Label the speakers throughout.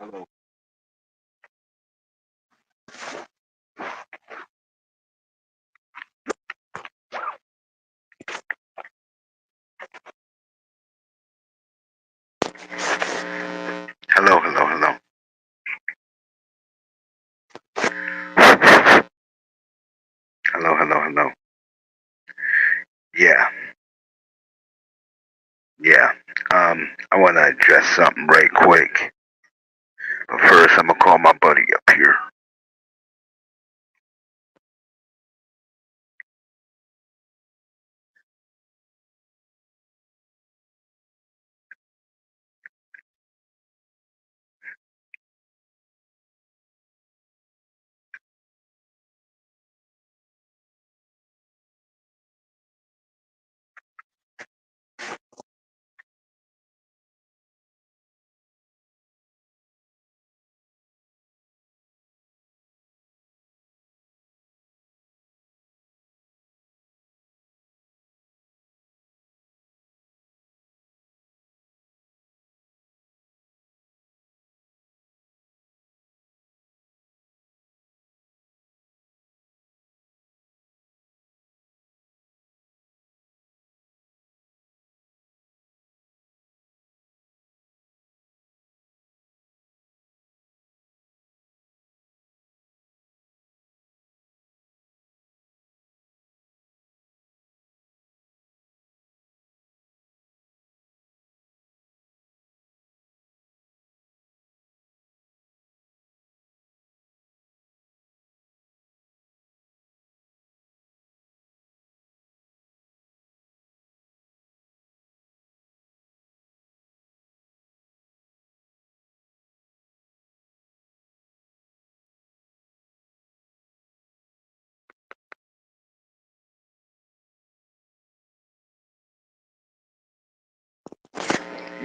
Speaker 1: Hello. Hello, hello, hello. Hello, hello, hello. Yeah, yeah. I want to address something right quick. But first, I'm going to call my buddy up here.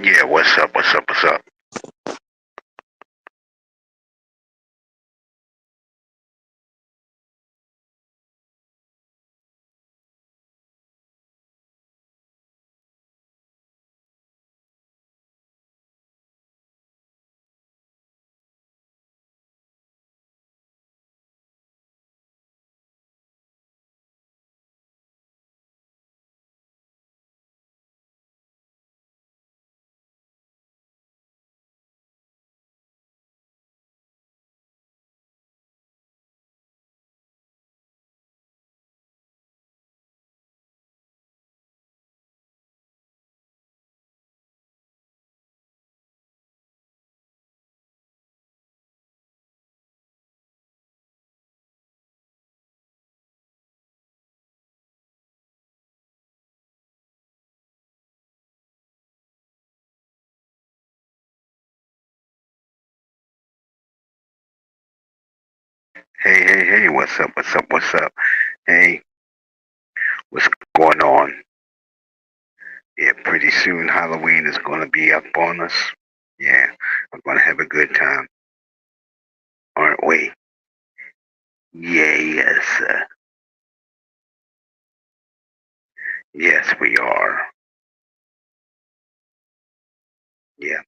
Speaker 1: Yeah, what's up, what's up, what's up? Hey, hey, hey, what's up, what's up, what's up? Hey, what's going on? Yeah, pretty soon Halloween is going to be up on us. Yeah, we're going to have a good time, aren't we? Yes, yes, we are. Yeah,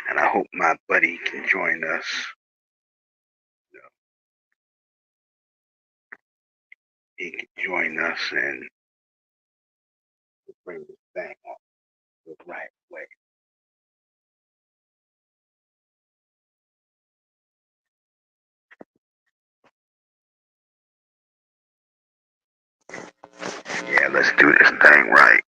Speaker 1: and I hope my buddy can join us. He can join us and bring this thing on the right way. Yeah, let's do this thing right.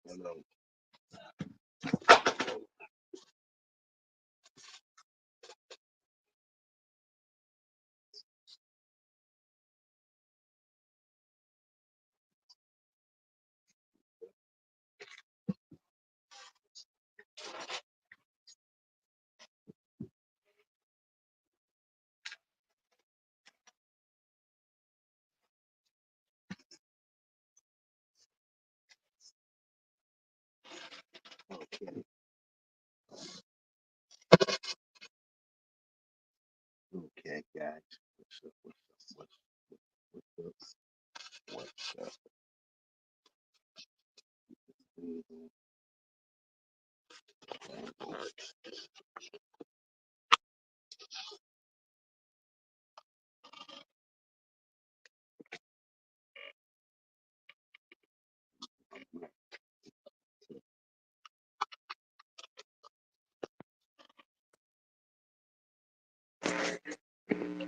Speaker 1: Hello. Okay. Okay, guys. What's up? What's up? What's up? Mhm.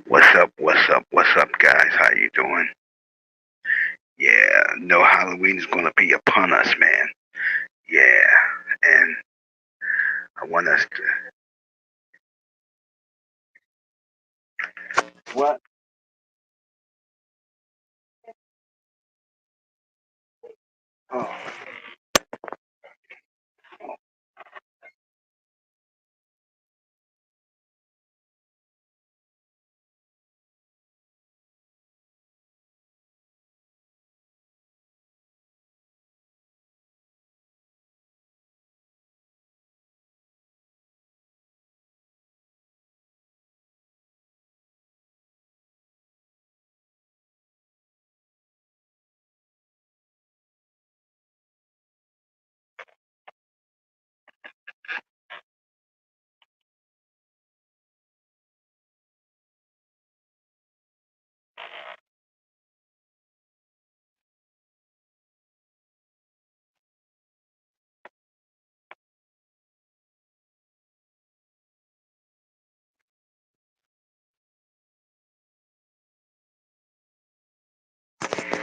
Speaker 1: What's up? What's up? What's up, guys? How you doing? Yeah, no, Halloween's gonna be upon us, man. Yeah, and I want us to. What? Oh,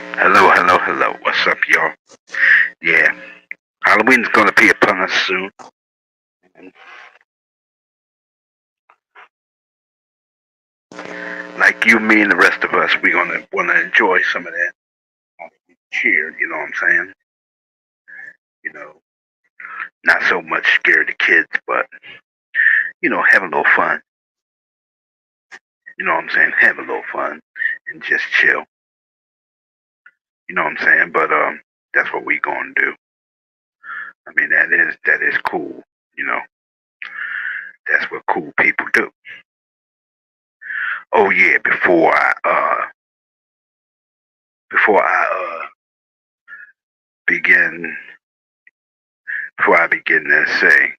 Speaker 1: hello, hello, hello. What's up, y'all? Yeah, Halloween's gonna be upon us soon. Like you, me, and the rest of us, we're gonna want to enjoy some of that cheer. You know what I'm saying? You know, not so much scare the kids, but have a little fun. You know what I'm saying? Have a little fun and just chill. You know what I'm saying? But that's what we gonna do. I mean, that is cool. You know, that's what cool people do. Oh yeah, before I begin before I begin to say,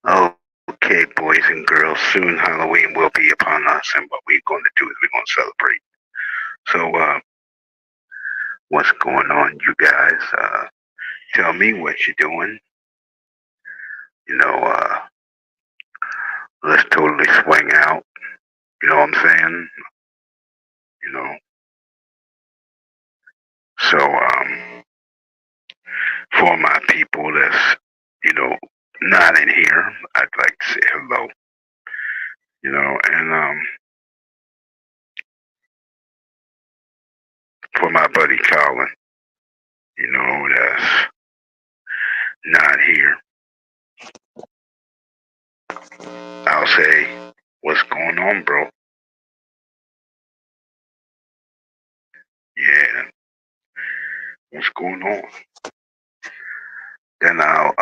Speaker 1: uh, okay, boys and girls, soon Halloween will be upon us, and what we're going to do is we're going to celebrate. So, what's going on, you guys? Tell me what you're doing. You know, let's totally swing out. You know what I'm saying? You know, so for my people that's you know not in here, I'd like to say hello. And for my buddy Colin, that's not here, I'll say, what's going on, bro? Yeah, what's going on? Then I'll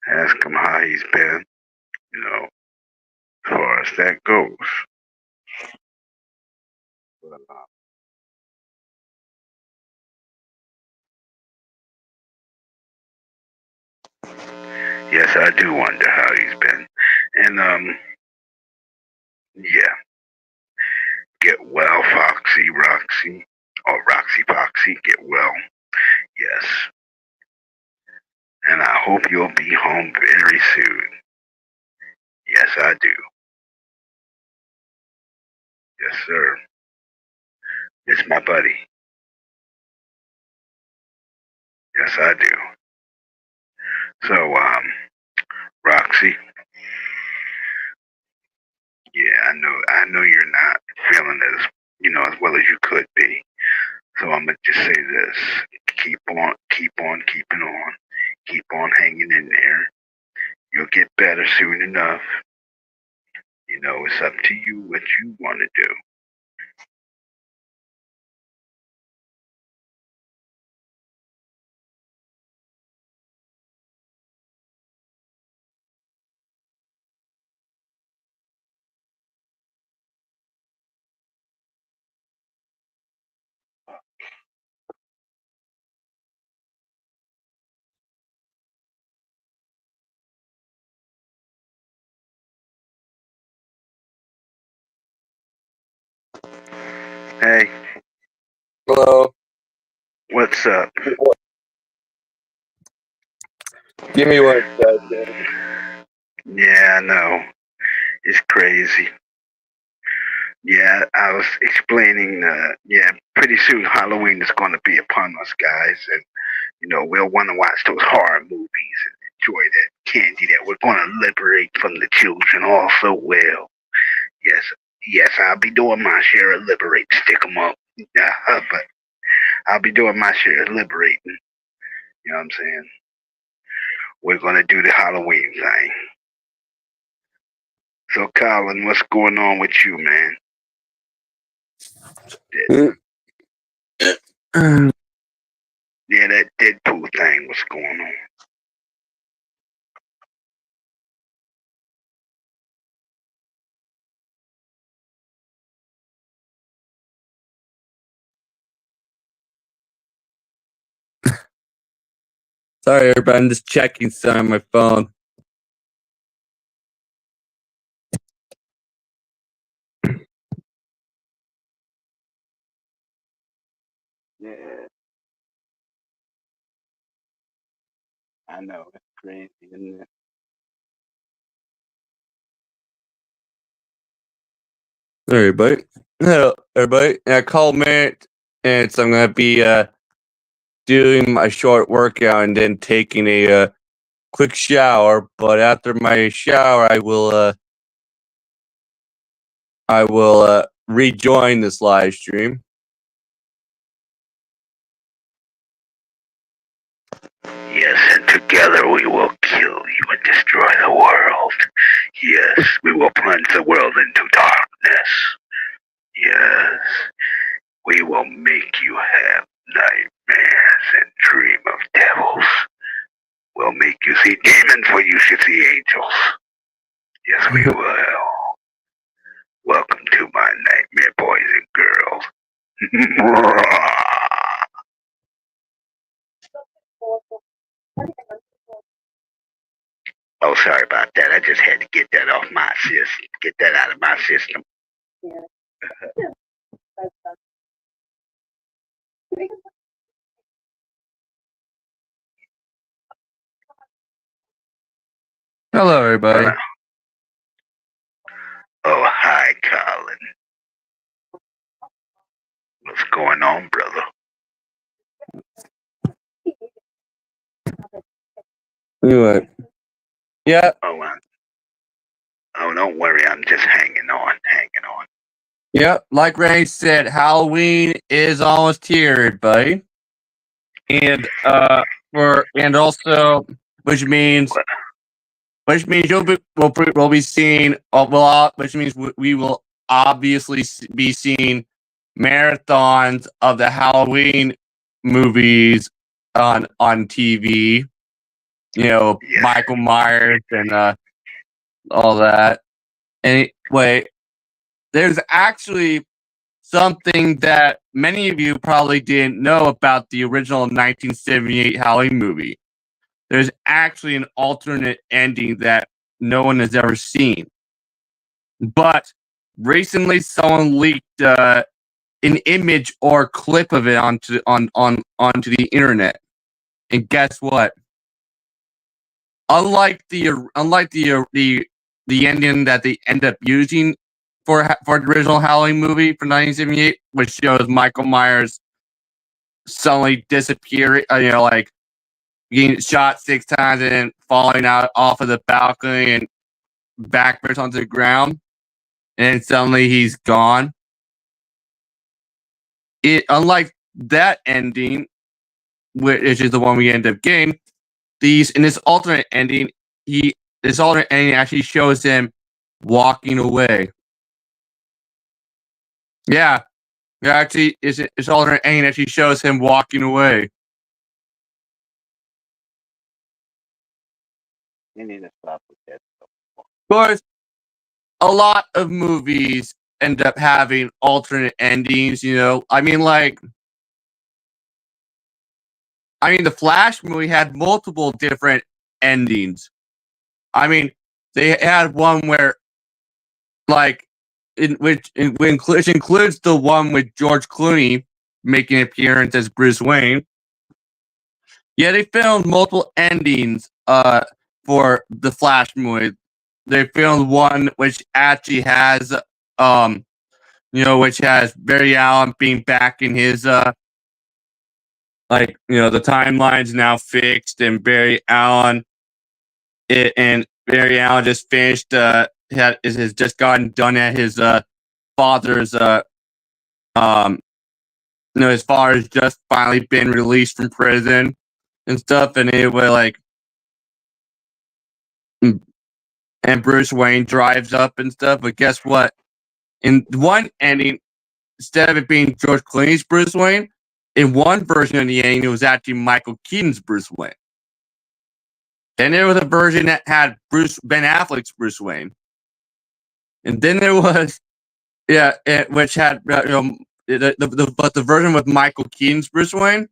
Speaker 1: ask him how he's been, as far as that goes. But, yes, I do wonder how he's been. And yeah, get well, Foxy, Roxy, or Roxy Foxy, get well. Yes, and I hope you'll be home very soon. Yes, I do. Yes, sir. It's my buddy. Yes, I do. So, Roxy, yeah, I know you're not feeling as well as you could be. So I'm gonna just say this: keep on keeping on, keep on hanging in there. You'll get better soon enough. It's up to you what you want to do. Hey,
Speaker 2: Hello.
Speaker 1: what's up?
Speaker 2: Give me 1 second.
Speaker 1: Yeah, I know. It's crazy. Yeah, I was explaining. Yeah, pretty soon Halloween is going to be upon us, guys, and we'll want to watch those horror movies and enjoy that candy that we're going to liberate from the children all so well. Yes, yes, I'll be doing my share of liberate, stick 'em up. But I'll be doing my share of liberating. You know what I'm saying? We're going to do the Halloween thing. So, Colin, what's going on with you, man? Yeah, that Deadpool thing, what's going on?
Speaker 2: Sorry, everybody. I'm just checking something on my phone.
Speaker 1: Yeah, I know. It's crazy, isn't it?
Speaker 2: Everybody. Hello, everybody. I called Matt, and so I'm going to be doing my short workout and then taking a quick shower. But after my shower, I will rejoin this live stream.
Speaker 1: Yes, and together we will kill you and destroy the world. Yes, we will plunge the world into darkness. Yes, we will make you have nightmares and dream of devils. We'll make you see demons where you should see angels. Yes, we will. Welcome to my nightmare, boys and girls. Oh, sorry about that. I just had to get that off my system. Get that out of my system.
Speaker 2: Hello, everybody.
Speaker 1: Oh, hi, Colin. What's going on, brother?
Speaker 2: Anyway, yeah,
Speaker 1: Oh, don't worry. I'm just hanging on.
Speaker 2: yeah. Like Ray said, Halloween is almost here, everybody, and also, which means
Speaker 1: What?
Speaker 2: we'll be seeing which means we will obviously be seeing marathons of the Halloween movies on TV. You know,
Speaker 1: Yes.
Speaker 2: Michael Myers and all that. Anyway, there's actually something that many of you probably didn't know about the original 1978 Halloween movie. There's actually an alternate ending that no one has ever seen. But recently, someone leaked an image or clip of it onto the internet, and guess what? Unlike the ending that they end up using for the original Halloween movie from 1978, which shows Michael Myers suddenly disappearing, like getting shot 6 times and then falling out off of the balcony and backwards onto the ground, and then suddenly he's gone. Unlike that ending, which is the one we end up getting, this alternate ending, this alternate ending actually shows him walking away. Yeah, actually, it's alternate ending actually shows him walking away.
Speaker 1: You need to stop with that.
Speaker 2: Of course, a lot of movies end up having alternate endings. The Flash movie had multiple different endings. They had one where, like, which includes the one with George Clooney making an appearance as Bruce Wayne. Yeah, they filmed multiple endings for the Flash movie. They filmed one which actually has which has Barry Allen being back in his the timeline's now fixed, and Barry Allen just finished has just gotten done at his father's his father's just finally been released from prison and stuff, and and Bruce Wayne drives up and stuff. But guess what? In one ending, instead of it being George Clooney's Bruce Wayne, in one version of the ending, it was actually Michael Keaton's Bruce Wayne. Then there was a version that had Ben Affleck's Bruce Wayne, and then there was which had but the version with Michael Keaton's Bruce Wayne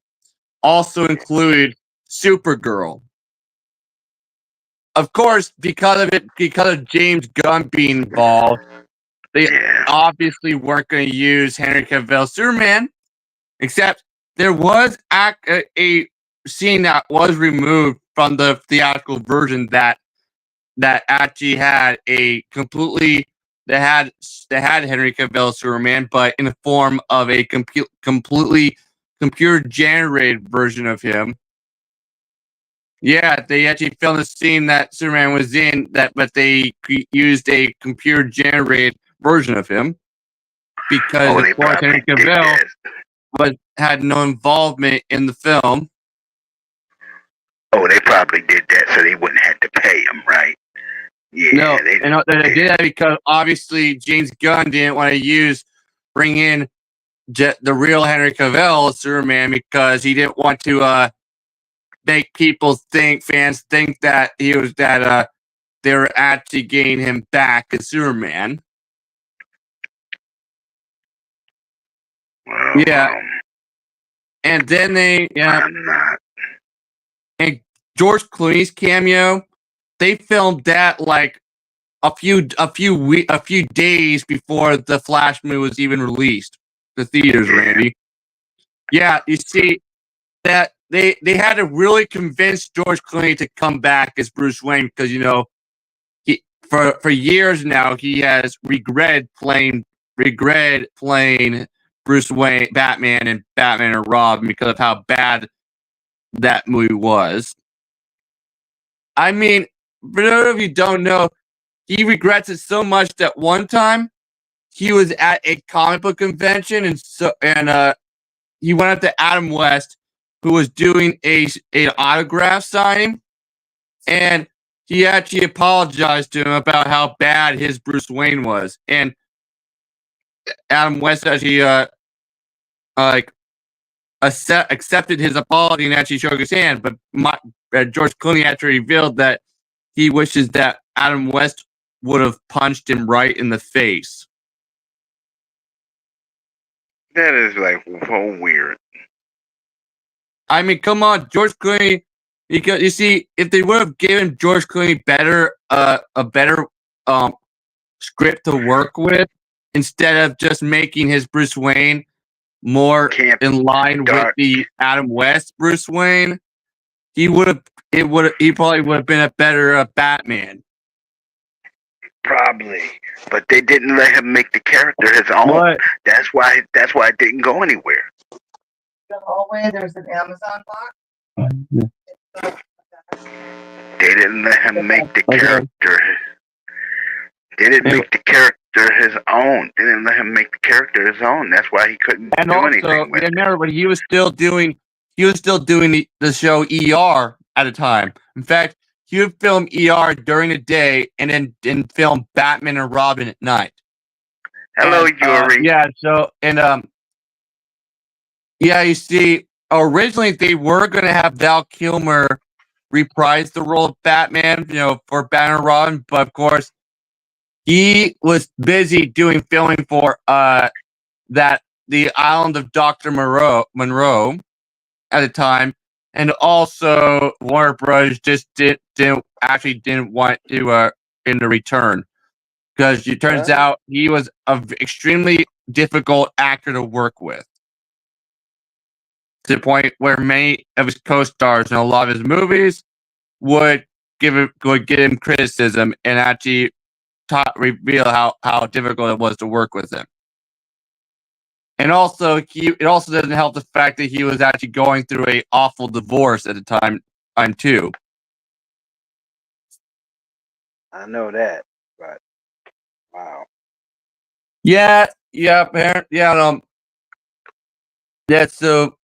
Speaker 2: also included Supergirl. Of course, because of James Gunn being involved, they obviously weren't going to use Henry Cavill's Superman, except there was a scene that was removed from the theatrical version that actually had that had Henry Cavill's Superman, but in the form of a completely computer generated version of him. Yeah, they actually filmed the scene that Superman was in, but they used a computer generated version of him because, of course, Henry Cavill had no involvement in the film.
Speaker 1: Oh, they probably did that so they wouldn't have to pay him, right? Yeah.
Speaker 2: No, they did that because obviously James Gunn didn't want to bring in the real Henry Cavill Superman because he didn't want to make fans think that they were actually getting him back as Superman.
Speaker 1: Well,
Speaker 2: yeah. And then
Speaker 1: I'm not.
Speaker 2: And George Clooney's cameo, they filmed that like a few days before the Flash movie was even released. The theaters, Randy. Yeah, you see that they had to really convince George Clooney to come back as Bruce Wayne because he for years now he has regretted playing Bruce Wayne, Batman, and Batman and Robin because of how bad that movie was. I mean, for those of you who don't know, he regrets it so much that one time he was at a comic book convention and he went up to Adam West, who was doing an autograph signing, and he actually apologized to him about how bad his Bruce Wayne was, and Adam West actually like accepted his apology and actually shook his hand, but George Clooney actually revealed that he wishes that Adam West would have punched him right in the face.
Speaker 1: That is like so weird.
Speaker 2: I mean, come on, George Clooney. Because you see, if they would have given George Clooney a better script to work with, instead of just making his Bruce Wayne more in line with the Adam West Bruce Wayne, he probably would have been a better Batman.
Speaker 1: Probably, but they didn't let him make the character his own.
Speaker 2: What?
Speaker 1: That's why it didn't go anywhere.
Speaker 3: The hallway, there's an Amazon box.
Speaker 1: They didn't let him make the character. They didn't make the character his own. They didn't let him make the character his own. That's why he couldn't do anything with it.
Speaker 2: Remember, but he was still doing the show ER at a time. In fact, he would film ER during the day and then film Batman and Robin at night.
Speaker 1: Hello, Yuri.
Speaker 2: You see, originally they were going to have Val Kilmer reprise the role of Batman, for Batman and Robin, but of course, he was busy doing filming for the Island of Dr. Monroe at the time, and also Warner Bros. Just didn't want to in the return, because it turns out he was an extremely difficult actor to work with, to the point where many of his co-stars in a lot of his movies would give him criticism and actually reveal how difficult it was to work with him. And also, it also doesn't help the fact that he was actually going through an awful divorce at the time too.
Speaker 1: I know that, but wow.
Speaker 2: Yeah. So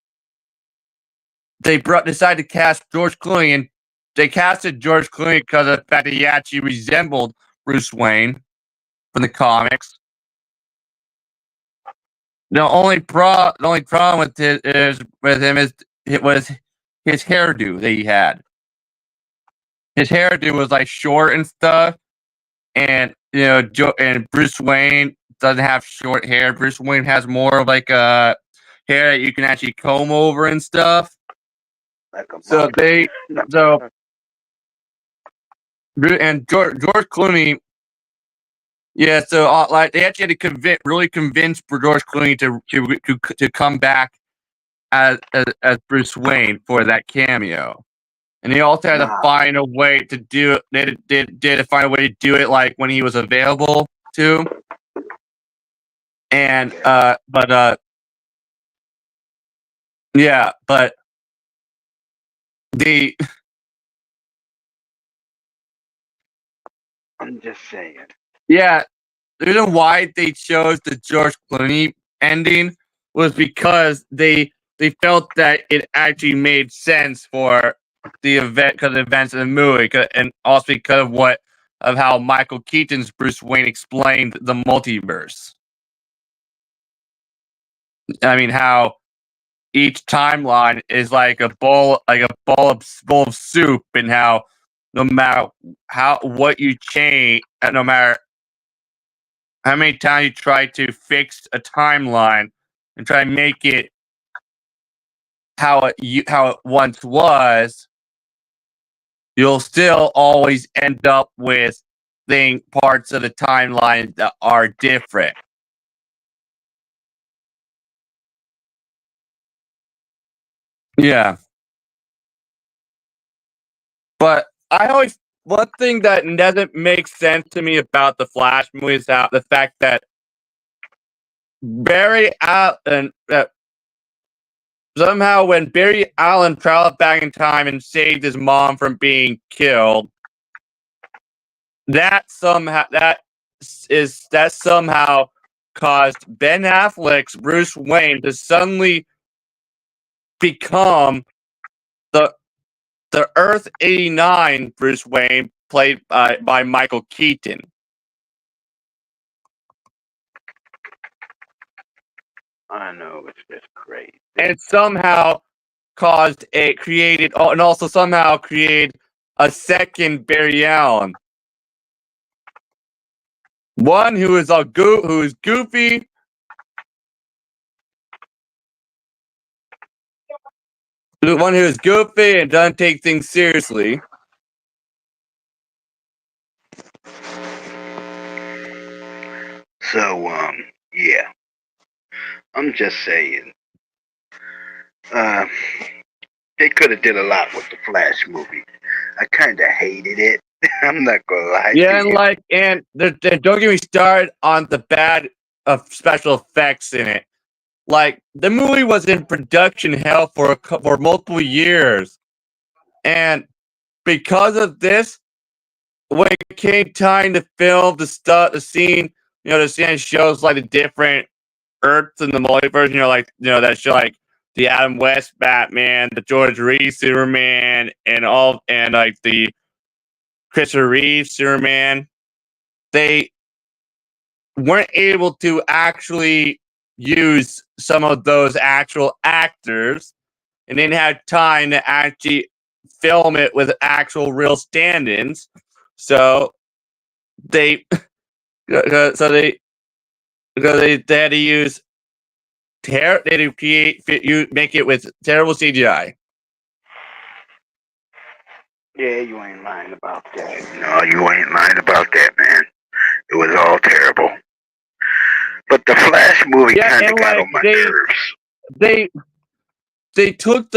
Speaker 2: they decided to cast George Clooney, and they casted George Clooney because of the fact that he actually resembled Bruce Wayne from the comics. The only problem with him is it was his hairdo that he had. His hairdo was like short and stuff, and and Bruce Wayne doesn't have short hair. Bruce Wayne has more of like a hair that you can actually comb over and stuff.
Speaker 1: Like a
Speaker 2: and George Clooney. Yeah, so they actually had to really convince George Clooney to come back as Bruce Wayne for that cameo, and they also had to find a way to do it. They had to find a way to do it like when he was available too, and but the.
Speaker 1: I'm just saying.
Speaker 2: Yeah, the reason why they chose the George Clooney ending was because they felt that it actually made sense for the events of the movie, and also because of how Michael Keaton's Bruce Wayne explained the multiverse. I mean, how each timeline is like a bowl of soup, and how no matter what you change, no matter how many times you try to fix a timeline and try to make it how it once was, you'll still always end up with parts of the timeline that are different. Yeah. But one thing that doesn't make sense to me about the Flash movie is the fact that Barry Allen, somehow when Barry Allen traveled back in time and saved his mom from being killed, that somehow caused Ben Affleck's Bruce Wayne to suddenly become the Earth 89 Bruce Wayne, played by Michael Keaton.
Speaker 1: I know, it's just crazy.
Speaker 2: And somehow created a second Barry Allen. One who is goofy, one who is goofy and doesn't take things seriously.
Speaker 1: So, yeah. I'm just saying. They could have did a lot with the Flash movie. I kind of hated it. I'm not gonna lie
Speaker 2: Yeah,
Speaker 1: to you.
Speaker 2: and don't get me started on the bad special effects in it. Like, the movie was in production hell for multiple years, and because of this, when it came time to film the scene, the scene shows like the different Earths in the multiverse, that show like the Adam West Batman, the George Reeves Superman, and like the Christopher Reeve Superman. They weren't able to actually use some of those actual actors, and didn't have time to actually film it with actual real stand-ins. So they because they had to use they had to make it with terrible CGI.
Speaker 1: Yeah, you ain't lying about that. No, you ain't lying about that, man. It was all terrible. But the Flash movie
Speaker 2: Yeah,
Speaker 1: kind of
Speaker 2: and
Speaker 1: got
Speaker 2: like
Speaker 1: on my nerves.
Speaker 2: they took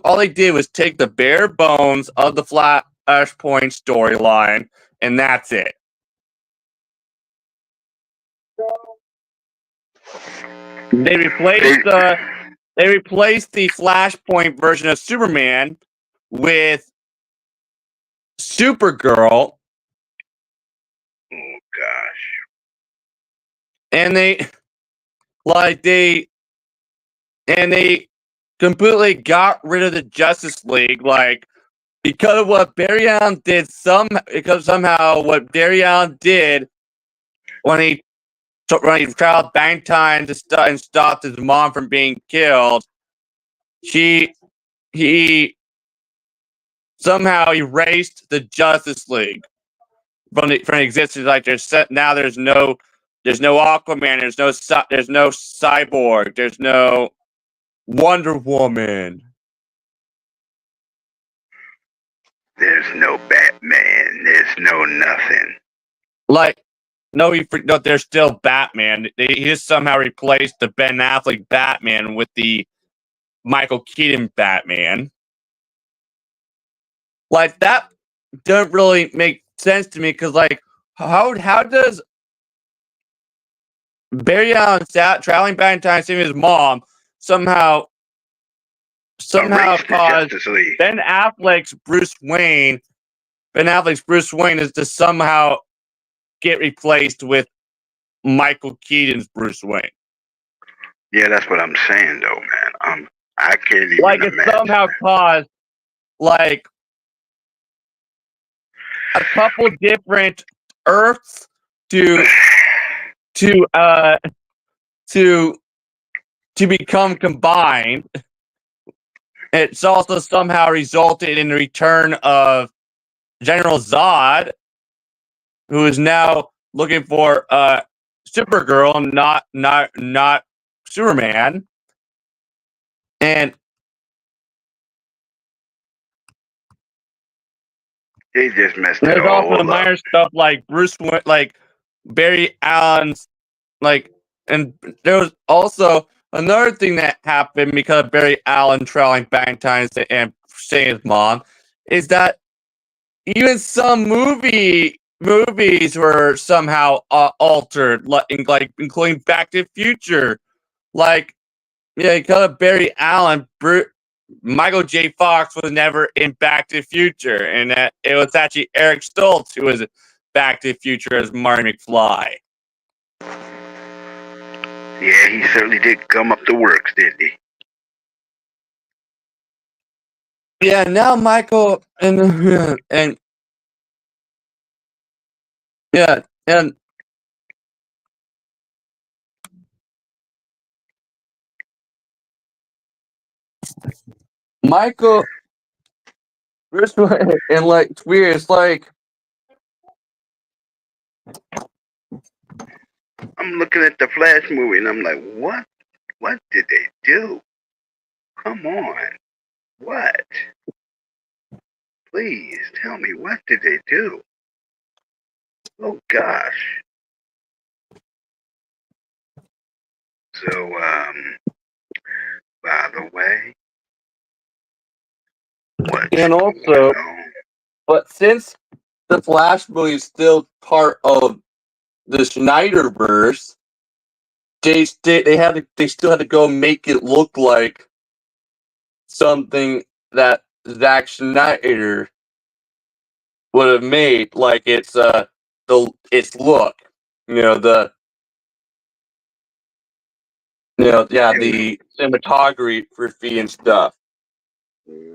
Speaker 2: all they did was take the bare bones of the Flashpoint storyline, and that's it. They replaced the Flashpoint version of Superman with Supergirl,
Speaker 1: Oh gosh.
Speaker 2: and they completely got rid of the Justice League, like, because of what Barry Allen did. Because somehow what Barry Allen did when he traveled back time and stopped his mom from being killed, he somehow erased the Justice League from existence. Like, there's no Aquaman, there's no Cyborg, there's no Wonder Woman.
Speaker 1: There's no Batman. There's no nothing.
Speaker 2: Like, no, there's still Batman. He just somehow replaced the Ben Affleck Batman with the Michael Keaton Batman. Like, that doesn't really make sense to me, because, like, how does Barry Allen traveling back in time, saving his mom, somehow
Speaker 1: Erase the
Speaker 2: caused
Speaker 1: Justice League.
Speaker 2: Ben Affleck's Bruce Wayne is to somehow get replaced with Michael Keaton's Bruce Wayne?
Speaker 1: Yeah, that's what I'm saying, though, man. I can't even
Speaker 2: Like, it
Speaker 1: imagine.
Speaker 2: somehow caused, like, a couple different Earths to become combined. It's also somehow resulted in the return of General Zod, who is now looking for Supergirl, not Superman. And
Speaker 1: They just messed it
Speaker 2: there's also
Speaker 1: all
Speaker 2: the
Speaker 1: up.
Speaker 2: minor stuff like Barry Allen's, like, and there was also another thing that happened because of Barry Allen traveling back in time and saving his mom, is that even some movies were somehow altered, like including Back to the Future. Like, yeah, because of Barry Allen, Michael J. Fox was never in Back to the Future, and that it was actually Eric Stoltz Back to the Future as Marty McFly.
Speaker 1: Yeah, he certainly did come up the works, didn't he?
Speaker 2: Yeah, now Michael and yeah, and Michael, and like it's weird. It's like
Speaker 1: I'm looking at the Flash movie and I'm like, what? What did they do? Come on. What? Please tell me, what did they do? Oh gosh. So, by the way, what's
Speaker 2: and
Speaker 1: going
Speaker 2: also,
Speaker 1: on?
Speaker 2: but since the Flash movie is still part of the Snyderverse, they still had to go make it look like something that Zack Snyder would have made, like its its look, you know the
Speaker 1: Anyway,
Speaker 2: the cinematography and stuff,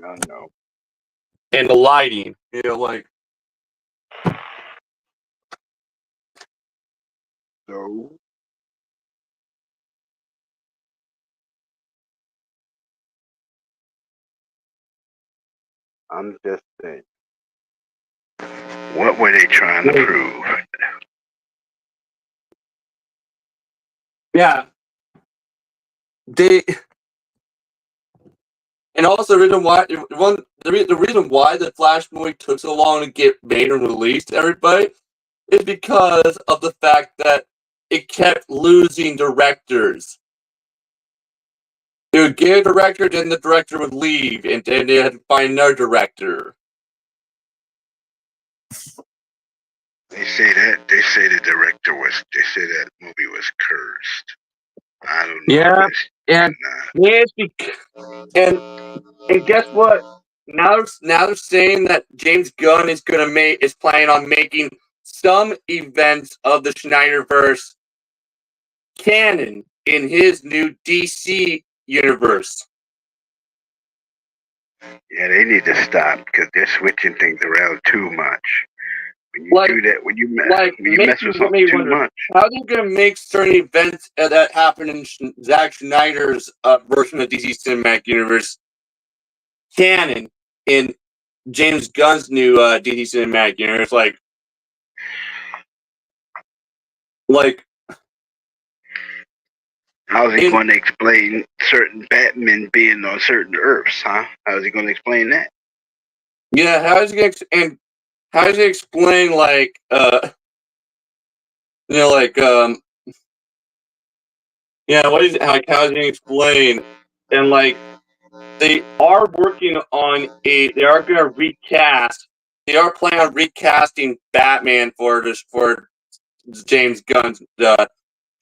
Speaker 1: I know.
Speaker 2: and the lighting, like
Speaker 1: So, I'm just saying. What were they trying to prove?
Speaker 2: yeah, they. And also, the reason why the Flash movie took so long to get made and released to everybody is because of the fact that it kept losing directors. They would get a director, then the director would leave, and then they had to find another director.
Speaker 1: They say the director was. They say that movie was cursed. I don't know if
Speaker 2: Yeah,
Speaker 1: it's
Speaker 2: and yes, and guess what? Now they're saying that James Gunn is planning on making some events of the Snyderverse canon in his new DC universe.
Speaker 1: Yeah, they need to stop because they're switching things around too much. When you
Speaker 2: Like,
Speaker 1: do that, when you mess
Speaker 2: making
Speaker 1: with
Speaker 2: what
Speaker 1: something
Speaker 2: me
Speaker 1: too
Speaker 2: wonder
Speaker 1: much,
Speaker 2: how they're going to make certain events that happen in Zack Snyder's version of DC Cinematic Universe canon in James Gunn's new DC Cinematic Universe. Like
Speaker 1: how's he
Speaker 2: in
Speaker 1: going to explain certain Batmen being on certain Earths? Huh? How's he going to explain that?
Speaker 2: yeah, how does he explain like yeah, what is it like how does he explain and like they are working on they are going to recast. They are planning on recasting Batman for James Gunn's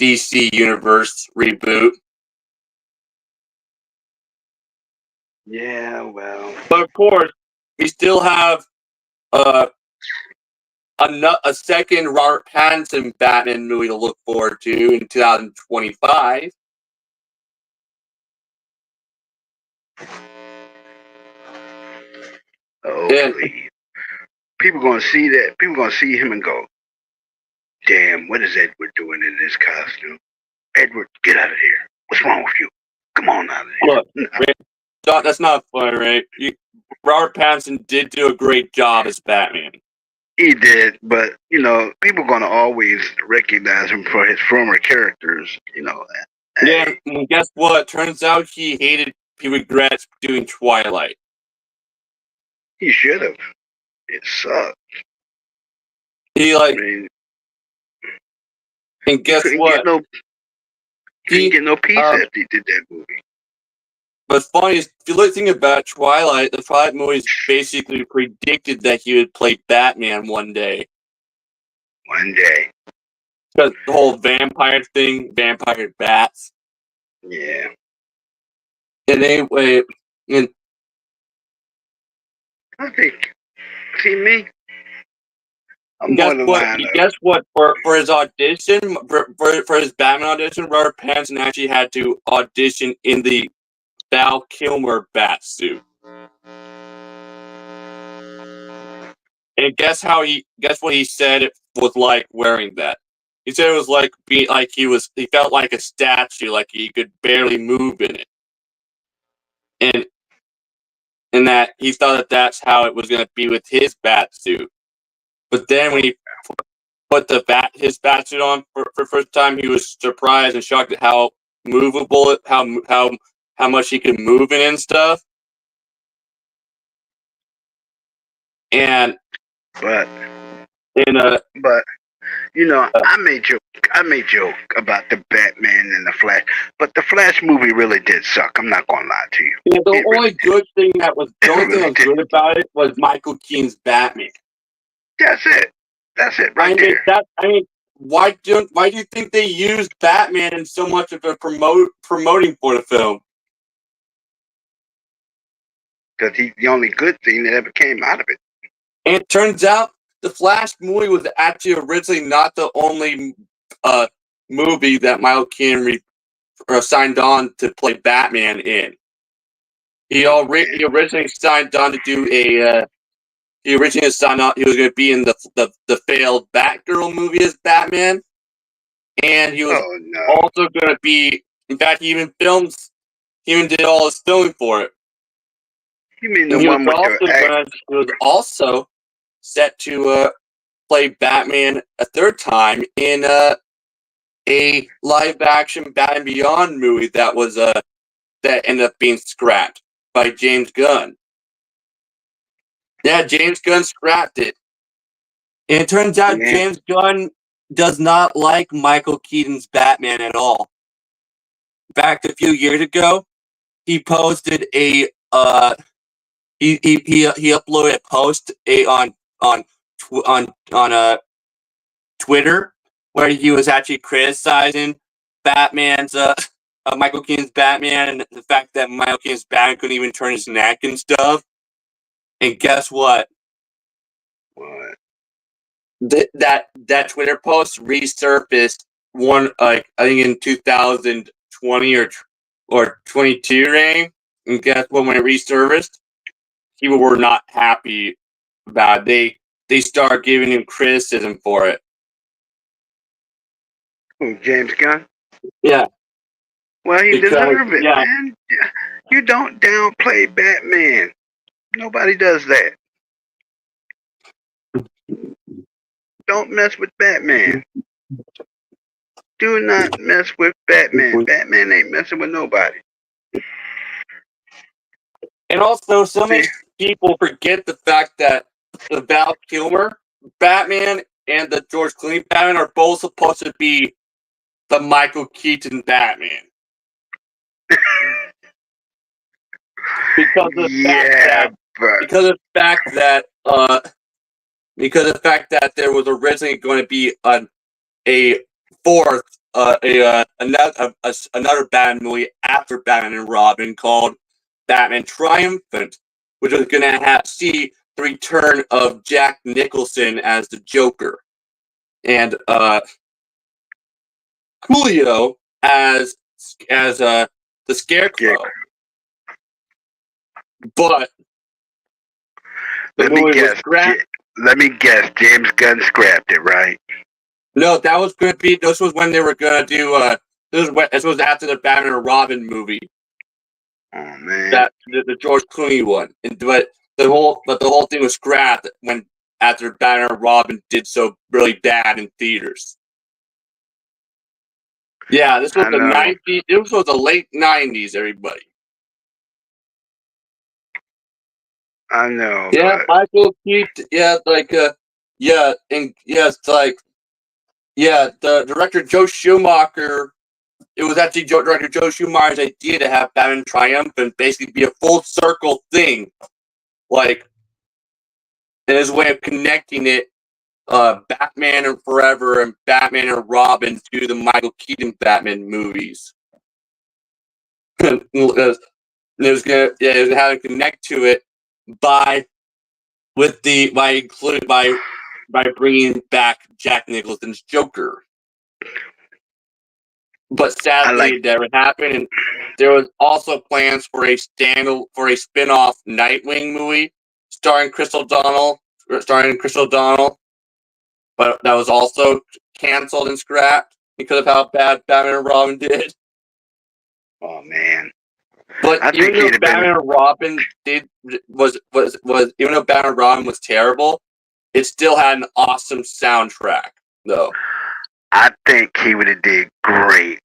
Speaker 2: DC Universe reboot.
Speaker 1: Yeah, well,
Speaker 2: But of course, we still have uh, a second Robert Pattinson Batman movie to look forward to in 2025.
Speaker 1: oh
Speaker 2: And
Speaker 1: please, people going to see that. People going to see him and go, "Damn, what is Edward doing in this costume? Edward, get out of here! What's wrong with you? Come on out of
Speaker 2: look,
Speaker 1: here!"
Speaker 2: that's not funny, right? Robert Pattinson did do a great job as Batman.
Speaker 1: He did, but people gonna always recognize him for his former characters.
Speaker 2: Yeah,
Speaker 1: Hey,
Speaker 2: and guess what? Turns out he regrets doing Twilight.
Speaker 1: he should have. It sucked.
Speaker 2: He
Speaker 1: I
Speaker 2: like,
Speaker 1: mean,
Speaker 2: and
Speaker 1: he
Speaker 2: guess what?
Speaker 1: couldn't
Speaker 2: He
Speaker 1: get no peace
Speaker 2: um.
Speaker 1: after he did that movie.
Speaker 2: But funny is, if you look think about Twilight, the Twilight movies basically predicted that he would play Batman one day.
Speaker 1: One day,
Speaker 2: Because the whole vampire thing, vampire bats.
Speaker 1: yeah.
Speaker 2: And anyway, and
Speaker 1: I think, see me, I'm
Speaker 2: Guess
Speaker 1: on the
Speaker 2: what?
Speaker 1: line of
Speaker 2: Guess what? For his audition, for his Batman audition, Robert Pattinson actually had to audition in the Val Kilmer bat suit. And guess what he said it was like wearing that. He said it was like he felt like a statue, like he could barely move in it. And that he thought that that's how it was going to be with his bat suit. But then when he put his bat suit on for the first time, he was surprised and shocked at how movable how much he could move in and stuff. And
Speaker 1: but
Speaker 2: in
Speaker 1: but you know, I made joke about the Batman and the Flash, but the Flash movie really did suck. I'm not gonna lie to you.
Speaker 2: the
Speaker 1: It
Speaker 2: only
Speaker 1: really
Speaker 2: good thing that was the only thing that was
Speaker 1: did.
Speaker 2: good about it was Michael Keaton's Batman.
Speaker 1: That's it. That's it right there.
Speaker 2: Why do you think they used Batman in so much of the promoting for the film?
Speaker 1: Because he's the only good thing that ever came out of it.
Speaker 2: And it turns out the Flash movie was actually originally not the only movie that Michael Keaton signed on to play Batman in. He originally signed on to do a. He originally signed on. He was going to be in the failed Batgirl movie as Batman, and he was also going to be. In fact, he even did all his filming for it.
Speaker 1: You mean the one with the?
Speaker 2: He was also set to play Batman a third time in a live-action Batman Beyond movie that ended up being scrapped by James Gunn. Yeah, James Gunn scrapped it. And it turns out James Gunn does not like Michael Keaton's Batman at all. In fact, a few years ago, he posted he uploaded a post on Twitter where he was actually criticizing Batman's Michael Keaton's Batman and the fact that Michael Keaton's Batman couldn't even turn his neck and stuff. And guess what?
Speaker 1: What?
Speaker 2: That Twitter post resurfaced I think in 2020 or 22 range. And guess what? When it resurfaced, people were not happy about it. They started giving him criticism for it.
Speaker 1: Who, James Gunn?
Speaker 2: Yeah.
Speaker 1: Well, he deserves it, man. You don't downplay Batman. Nobody does that. Don't mess with Batman. Do not mess with Batman. Batman ain't messing with nobody.
Speaker 2: And also, so many people forget the fact that the Val Kilmer Batman and the George Clooney Batman are both supposed to be the Michael Keaton Batman. Because of the fact that there was originally going to be a fourth another Batman movie after Batman and Robin called Batman Triumphant, which was going to see the return of Jack Nicholson as the Joker and Coolio as the Scarecrow. But
Speaker 1: let me guess. James Gunn scrapped it, right?
Speaker 2: No, that was going to be. This was when they were going to do. This was after the Batman and Robin movie.
Speaker 1: Oh man,
Speaker 2: the George Clooney one. But the whole thing was scrapped after Batman and Robin did so really bad in theaters. Yeah, this was the 90s. This was the late 90s. Everybody.
Speaker 1: I know.
Speaker 2: Yeah, Michael Keaton. Yeah, the director Joe Schumacher. It was actually director Joe Schumacher's idea to have Batman Triumphant basically be a full circle thing, like, in his way of connecting it, Batman and Forever and Batman and Robin to the Michael Keaton Batman movies. It was having to connect to it by by bringing back Jack Nicholson's Joker. But sadly, it never happened. And there was also plans for a spin-off Nightwing movie starring Crystal O'Donnell, but that was also canceled and scrapped because of how bad Batman and Robin did.
Speaker 1: Oh man!
Speaker 2: But even though Batman and Robin was terrible, it still had an awesome soundtrack, though.
Speaker 1: I think he would have did great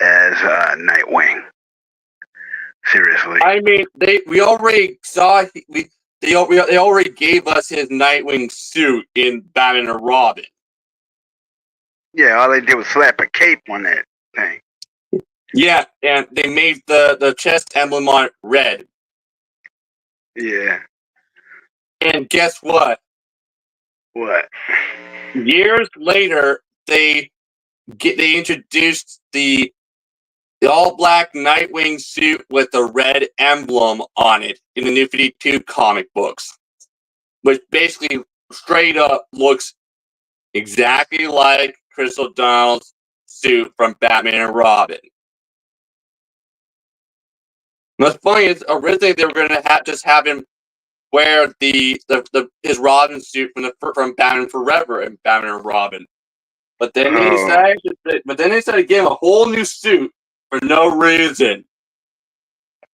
Speaker 1: as Nightwing. Seriously.
Speaker 2: I mean, we already saw they already gave us his Nightwing suit in Batman and Robin.
Speaker 1: Yeah, all they did was slap a cape on that thing.
Speaker 2: Yeah, and they made the chest emblem on it red.
Speaker 1: Yeah.
Speaker 2: And guess what?
Speaker 1: What?
Speaker 2: Years later, they introduced the all-black Nightwing suit with the red emblem on it in the New 52 comic books, which basically straight up looks exactly like Chris O'Donnell's suit from Batman and Robin. What's funny is originally they were going to just have him wear his Robin suit from Batman Forever and Batman and Robin, but then they decided to give him a whole new suit for no reason.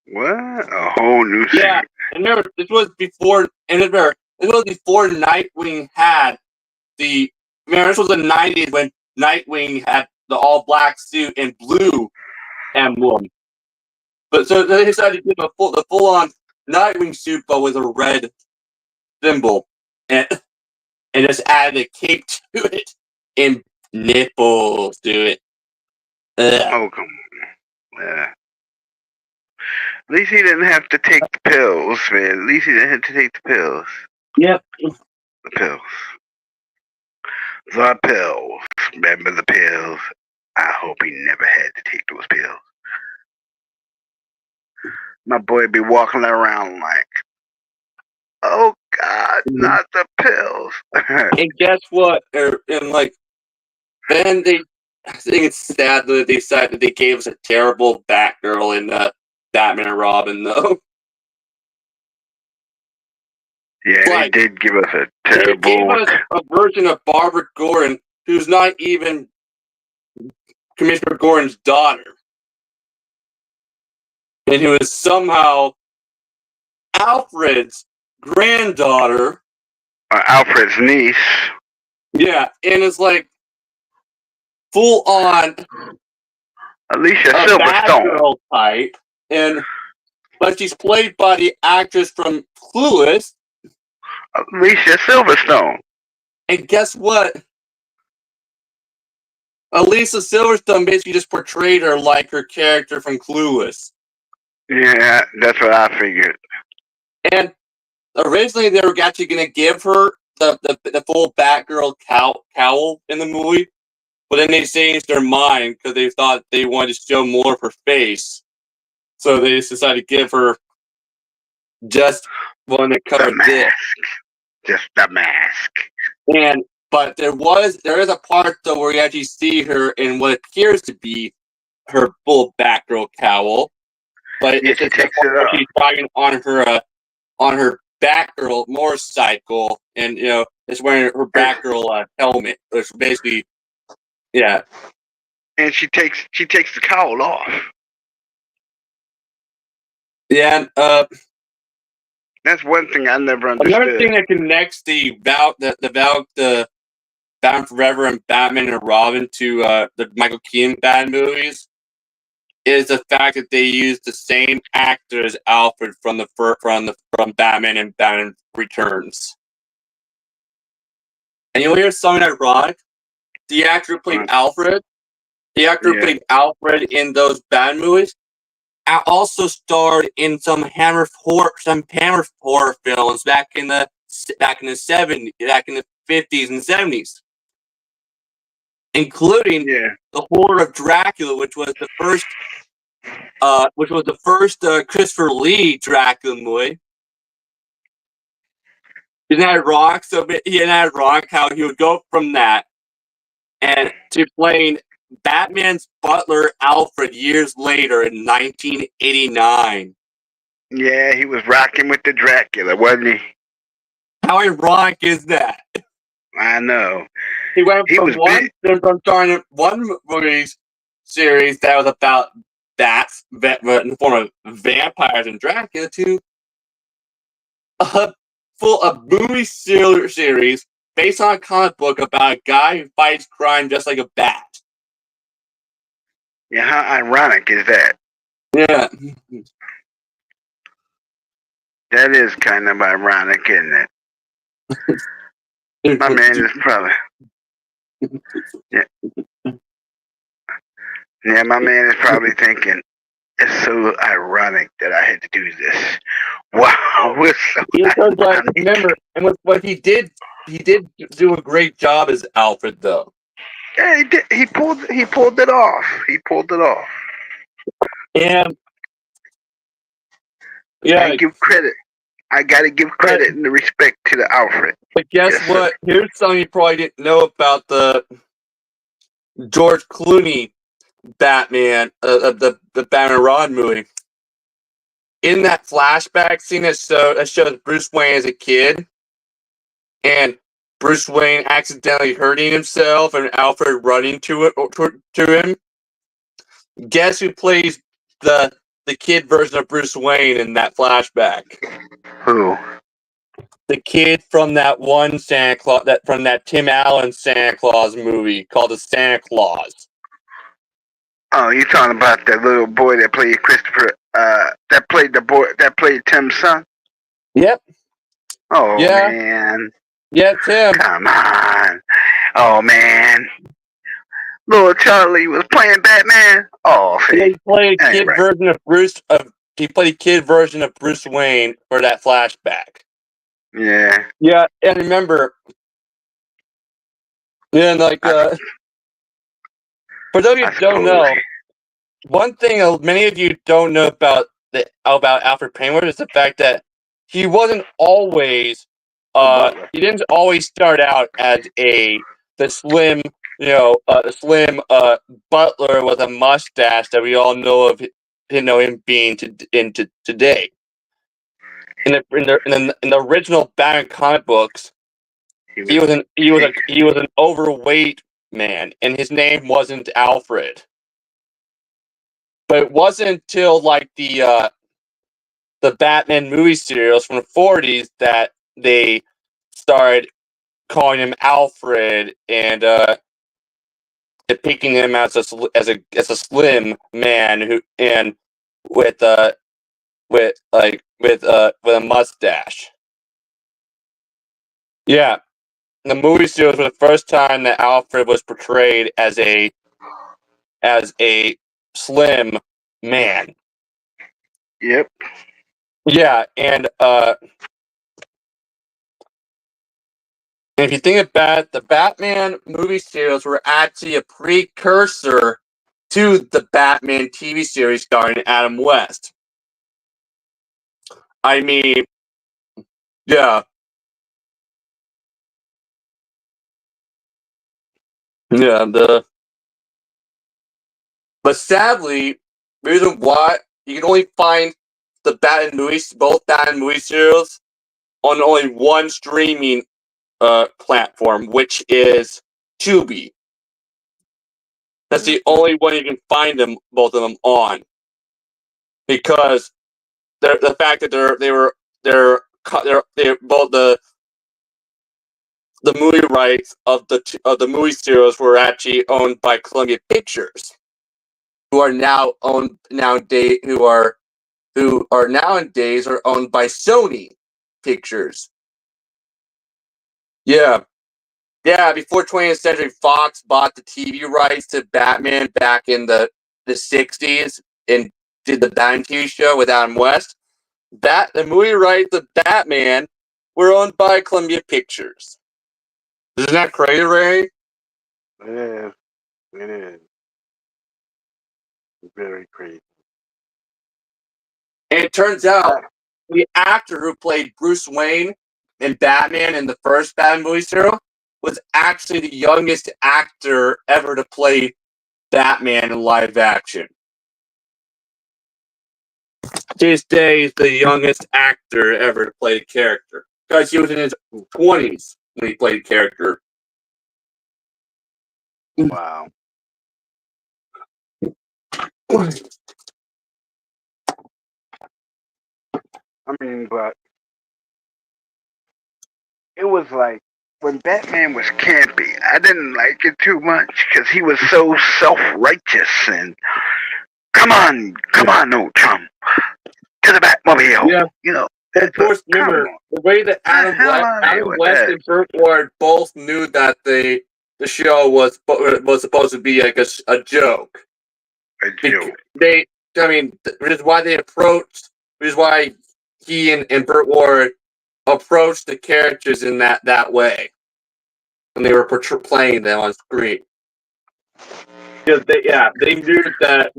Speaker 1: What? A whole new suit?
Speaker 2: Yeah, and remember, this was before Nightwing had the. Remember, this was the '90s when Nightwing had the all-black suit and blue emblem. But so they decided to give him the full-on Nightwing suit, but with a red symbol, and just added a cape to it and nipples to it.
Speaker 1: Oh, come on. Yeah. At least he didn't have to take the pills, man. At least he didn't have to take the pills.
Speaker 2: Yep.
Speaker 1: The pills. The pills. Remember the pills? I hope he never had to take those pills. My boy be walking around like, oh God, not the pills.
Speaker 2: And guess what? Then I think it's sad that they decided that they gave us a terrible Batgirl in Batman and Robin, though.
Speaker 1: Yeah, they did give us a terrible.
Speaker 2: They gave us a version of Barbara Gordon who's not even Commissioner Gordon's daughter, and who is somehow Alfred's granddaughter.
Speaker 1: Alfred's niece.
Speaker 2: Yeah, and it's like full on
Speaker 1: Alicia Silverstone
Speaker 2: type, but she's played by the actress from Clueless,
Speaker 1: Alicia Silverstone.
Speaker 2: And guess what? Alicia Silverstone basically just portrayed her like her character from Clueless.
Speaker 1: Yeah, that's what I figured.
Speaker 2: And originally they were actually going to give her the full Batgirl cowl in the movie, but then they changed their mind because they thought they wanted to show more of her face. So they just decided to give her just one that covered this.
Speaker 1: Just the mask.
Speaker 2: But there is a part though where you actually see her in what appears to be her full Batgirl cowl, but
Speaker 1: yeah, she takes it off.
Speaker 2: She's driving on her Batgirl motorcycle, and is wearing her Batgirl helmet, which basically, yeah.
Speaker 1: And she takes the cowl off.
Speaker 2: Yeah.
Speaker 1: That's one thing I never understood.
Speaker 2: Another thing that connects the Batman Forever and Batman and Robin to the Michael Keaton Batman movies is the fact that they used the same actor as Alfred from Batman and Batman Returns. And you'll hear something ironic. The actor who played Alfred, who played Alfred in those Batman movies, also starred in some Hammer horror films back in the 50s and 70s, including The Horror of Dracula, which was the first Christopher Lee Dracula movie, Isn't that ironic? Isn't that ironic how he would go from that and to playing Batman's butler Alfred years later in 1989?
Speaker 1: Yeah, he was rocking with the Dracula, wasn't he?
Speaker 2: How ironic is that?
Speaker 1: I know.
Speaker 2: He went
Speaker 1: He
Speaker 2: from
Speaker 1: was big.
Speaker 2: starring one movie series that was about bats in the form of vampires and Dracula to a full of movie series based on a comic book about a guy who fights crime just like a bat.
Speaker 1: Yeah, how ironic is that?
Speaker 2: Yeah.
Speaker 1: That is kind of ironic, isn't it? My man is probably. Yeah, my man is probably thinking, it's so ironic that I had to do this. Wow, it's so
Speaker 2: But
Speaker 1: ironic.
Speaker 2: remember, and what he did do a great job as Alfred, though.
Speaker 1: Yeah, he did. He pulled it off. He pulled it off.
Speaker 2: And yeah,
Speaker 1: I give credit. I gotta give credit and the respect to the Alfred.
Speaker 2: but guess
Speaker 1: Yes,
Speaker 2: what?
Speaker 1: sir.
Speaker 2: Here's something you probably didn't know about the George Clooney Batman, the Batman Ron movie. In that flashback scene that shows Bruce Wayne as a kid, and Bruce Wayne accidentally hurting himself, and Alfred running to him. Guess who plays the kid version of Bruce Wayne in that flashback?
Speaker 1: Who?
Speaker 2: The kid from that one Santa Claus, from that Tim Allen Santa Claus movie called The Santa Claus.
Speaker 1: Oh, you talking about that little boy that played Christopher? That played the boy that played Tim's son.
Speaker 2: Yep.
Speaker 1: Oh
Speaker 2: Yeah.
Speaker 1: man.
Speaker 2: Yeah, Tim.
Speaker 1: Come on. Oh man. Little Charlie was playing Batman. Oh, see.
Speaker 2: He played a kid
Speaker 1: Right.
Speaker 2: version of He played a kid version of Bruce Wayne for that flashback.
Speaker 1: Yeah.
Speaker 2: Yeah, and remember, yeah, like for those of you who don't know, one thing many of you don't know about Alfred Pennyworth is the fact that he wasn't always he didn't always start out as the slim butler with a mustache that we all know of him being today. In the original Batman comic books, he was an overweight man, and his name wasn't Alfred. But it wasn't until like the Batman movie serials from the 40s that they started calling him Alfred and depicting him as a slim man who and with a mustache. Yeah, the movie series was the first time that Alfred was portrayed as a slim man.
Speaker 1: Yep.
Speaker 2: Yeah, and if you think about it, the Batman movie series were actually a precursor to the Batman TV series starring Adam West. I mean, yeah. Yeah, but sadly, the reason why you can only find both Batman movie series on only one streaming platform, which is Tubi. That's the only one you can find both of them on, because the fact that they're both the movie rights of the movie series were actually owned by Columbia Pictures, who are nowadays are owned by Sony Pictures. Yeah. Yeah, before 20th Century Fox bought the TV rights to Batman back in the 60s and did the Batman TV show with Adam West, the movie rights of Batman were owned by Columbia Pictures. Isn't that crazy, Ray?
Speaker 1: Yeah, it is. Very crazy.
Speaker 2: And it turns out the actor who played Bruce Wayne Batman in the first Batman movie serial was actually the youngest actor ever to play Batman in live action. To this day, he's the youngest actor ever to play the character because he was in his 20s when he played the character.
Speaker 1: Wow. I mean, but it was like when Batman was campy, I didn't like it too much because he was so self-righteous and come on, no chum, to the Batmobile.
Speaker 2: Yeah.
Speaker 1: You know,
Speaker 2: Of course, remember the way that Adam West and Burt Ward both knew that the show was supposed to be like a joke.
Speaker 1: A joke.
Speaker 2: Which is why they approached. Which is why he and Burt Ward approached the characters in that way, when they were playing them on screen. Because they knew that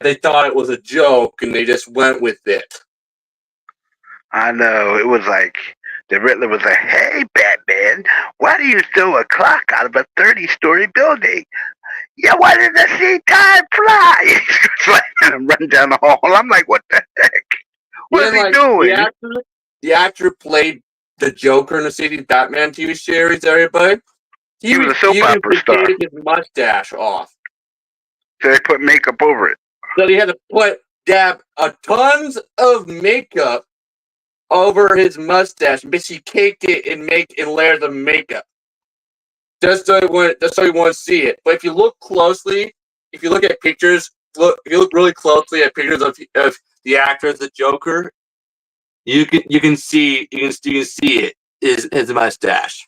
Speaker 2: they thought it was a joke, and they just went with it.
Speaker 1: I know, it was like the Riddler was like, "Hey, Batman, why do you throw a clock out of a 30-story building? Yeah, why did the sea time fly?" He's like, and run down the hall. I'm like, what the heck? What is he doing?
Speaker 2: The actor played the Joker in the '60s Batman TV series. Everybody,
Speaker 1: he was a soap opera star.
Speaker 2: Take his mustache off,
Speaker 1: so they put makeup over it.
Speaker 2: So he had to dab tons of makeup over his mustache, and basically caked it and layer the makeup, just so he wouldn't to see it. But if you look closely, if you look at pictures, if you look really closely at pictures of the actor as the Joker, you can see it is his mustache.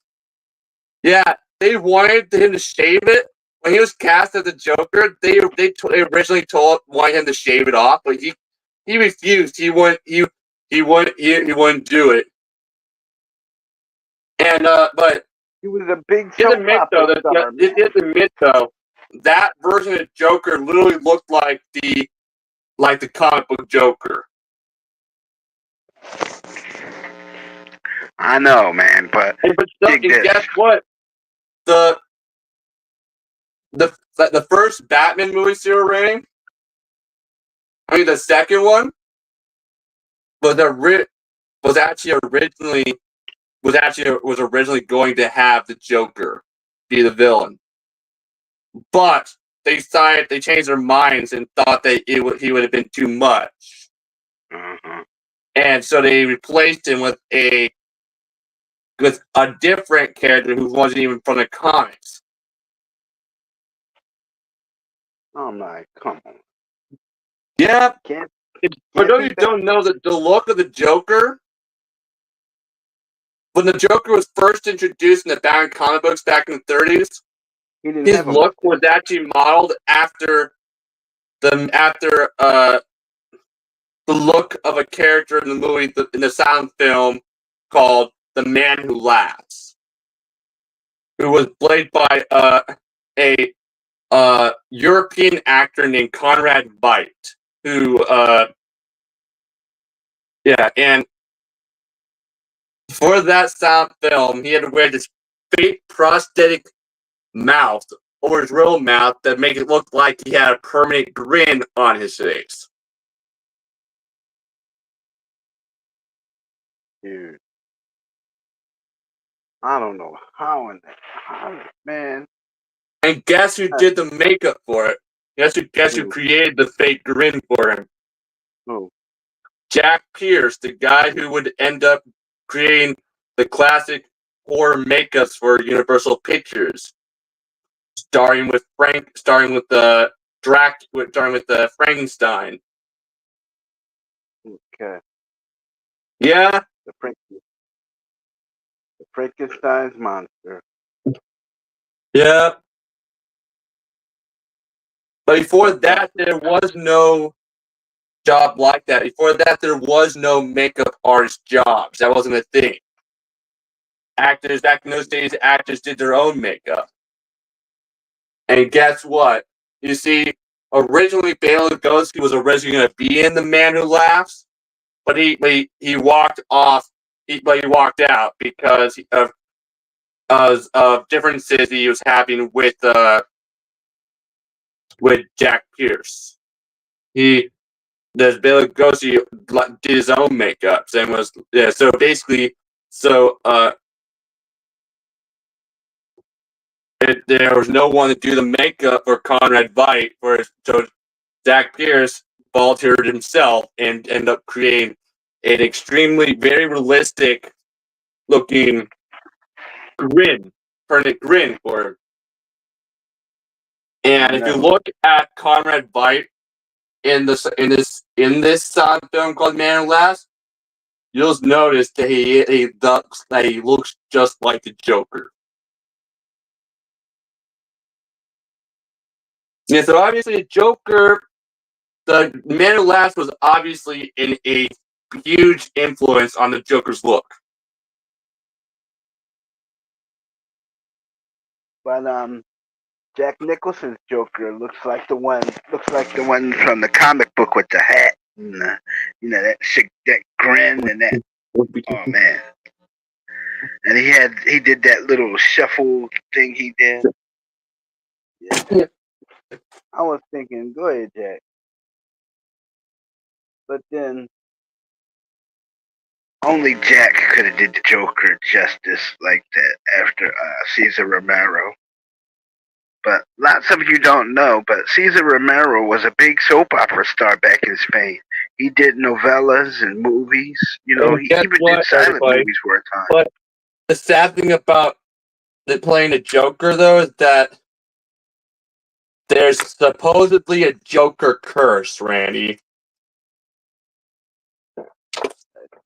Speaker 2: Yeah, they wanted him to shave it when he was cast as the Joker. They originally wanted him to shave it off, but he refused. He wouldn't do it. And but
Speaker 1: he was a big soap opera star.
Speaker 2: Admit though, that version of Joker literally looked like the comic book Joker.
Speaker 1: I know, man, but
Speaker 2: guess what? The first Batman movie serial rating, the second one was originally going to have the Joker be the villain, but they changed their minds and thought that he would have been too much, and so they replaced him with a different character who wasn't even from the comics.
Speaker 1: Oh my, come on.
Speaker 2: Yeah. For those who don't know, the look of the Joker, when the Joker was first introduced in the Batman comic books back in the 30s, his look was actually modeled after the look of a character in the movie, in the sound film called The Man Who Laughs, who was played by a European actor named Conrad Veidt, who and for that sound film, he had to wear this fake prosthetic mouth over his real mouth that make it look like he had a permanent grin on his face.
Speaker 1: Dude, I don't know how man.
Speaker 2: And guess who did the makeup for it? Guess who created the fake grin for him?
Speaker 1: Who?
Speaker 2: Jack Pierce, the guy who would end up creating the classic horror makeups for Universal Pictures, starring with the Frankenstein.
Speaker 1: Okay.
Speaker 2: Yeah.
Speaker 1: The Frankenstein's monster.
Speaker 2: Yeah. But before that, there was no job like that. Before that, there was no makeup artist jobs. That wasn't a thing. Actors back in those days, actors did their own makeup. And guess what? You see, originally Bela Lugosi was originally going to be in The Man Who Laughs, but he walked off. But he walked out because of differences he was having with Jack Pierce. Bela Lugosi did his own makeups and was so basically there was no one to do the makeup for Conrad Veidt, so Jack Pierce volunteered himself and ended up creating an extremely very realistic looking permanent grin for him. And if you look at Conrad Veidt in this film called Man of Last, you'll notice that he looks just like the Joker. Yeah, so obviously the Joker, the Man of Last was obviously a huge influence on the Joker's look.
Speaker 1: But Jack Nicholson's Joker looks like the one from the comic book with the hat and that grin and that. Oh man! And he did that little shuffle thing he did. Yeah. I was thinking, go ahead, Jack. But then only Jack could have did the Joker justice like that after Cesar Romero. But lots of you don't know, but Cesar Romero was a big soap opera star back in Spain. He did novellas and movies. He even did silent movies for a time.
Speaker 2: But the sad thing about playing a Joker, though, is that there's supposedly a Joker curse, Randy.
Speaker 1: A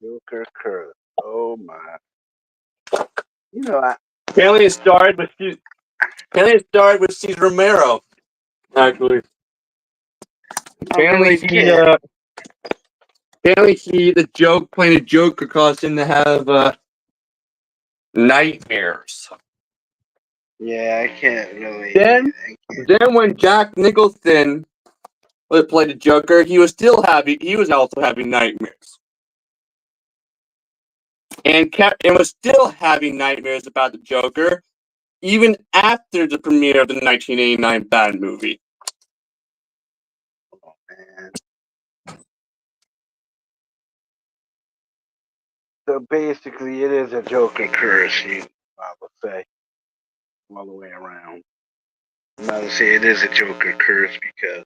Speaker 1: Joker curse. Oh my!
Speaker 2: Apparently it started with Cesar Romero. Actually, apparently playing a Joker caused him to have nightmares.
Speaker 1: Yeah, I can't really.
Speaker 2: Then when Jack Nicholson played the Joker, he was also having nightmares. And was still having nightmares about the Joker, even after the premiere of the 1989 Batman movie.
Speaker 1: Oh man! So basically, it is a Joker curse. I would say all the way around. I would say it is a Joker curse because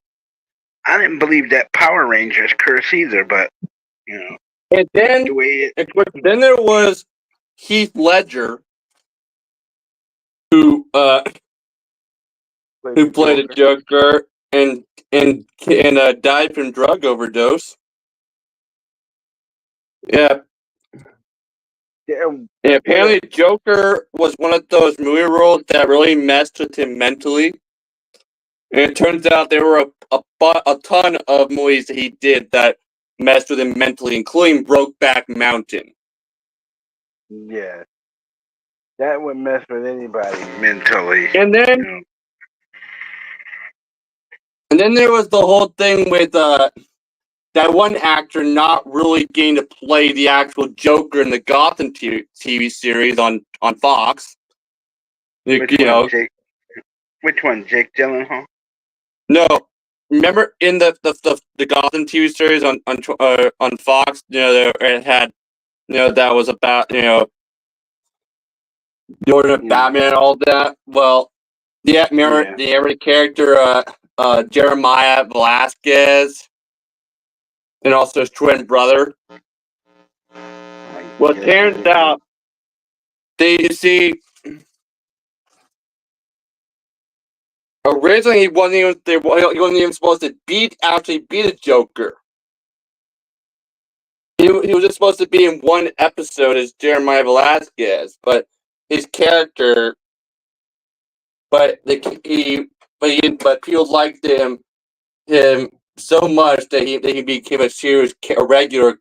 Speaker 1: I didn't believe that Power Rangers curse either, but
Speaker 2: And then there was Heath Ledger, who played a Joker and died from drug overdose. Yeah. Apparently, Joker was one of those movie roles that really messed with him mentally. And it turns out there were a ton of movies that he did that messed with him mentally, including Brokeback Mountain.
Speaker 1: Yeah. That would mess with anybody mentally.
Speaker 2: And then there was the whole thing with that one actor not really getting to play the actual Joker in the Gotham TV series on Fox.
Speaker 1: Which one, Jake Gyllenhaal?
Speaker 2: No, remember in the Gotham TV series on Fox, it had, that was about, the order of Batman and all that. Well, remember the character Jeremiah Velasquez, and also his twin brother. Well, it turns out originally he wasn't even supposed to beat a Joker. He was just supposed to be in one episode as Jeremiah Velasquez, but his character, people liked him so much that he became a series regular,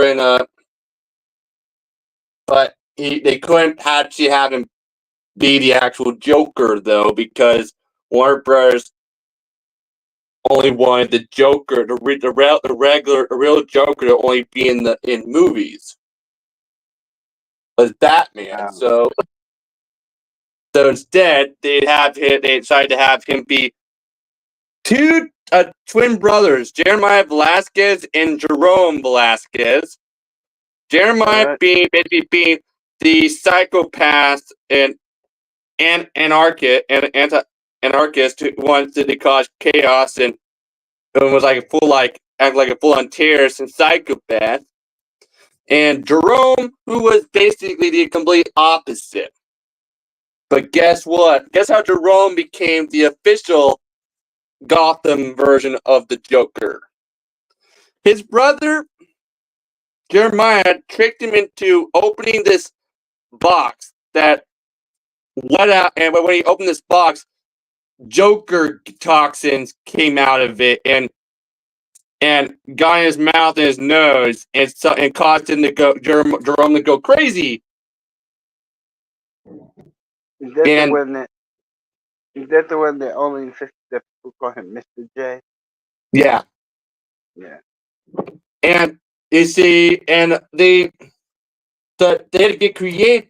Speaker 2: and but they couldn't actually have him be the actual Joker though, because Warner Brothers only wanted the Joker, the real Joker, to only be in movies. Was Batman. So instead, they decided to have him be two twin brothers, Jeremiah Velasquez and Jerome Velasquez. Jeremiah being the psychopath and anarchist who wanted to cause chaos and was like act like a full-on terrorist and psychopath. And Jerome, who was basically the complete opposite. But guess what? Guess how Jerome became the official Gotham version of the Joker? His brother, Jeremiah, tricked him into opening this box that let out, and when he opened this box, Joker toxins came out of it and got in his mouth and his nose and caused him to go Jerome to go crazy.
Speaker 1: Is that the one that only insists that people call him Mr. J?
Speaker 2: Yeah.
Speaker 1: Yeah.
Speaker 2: And you see, and they had to get creative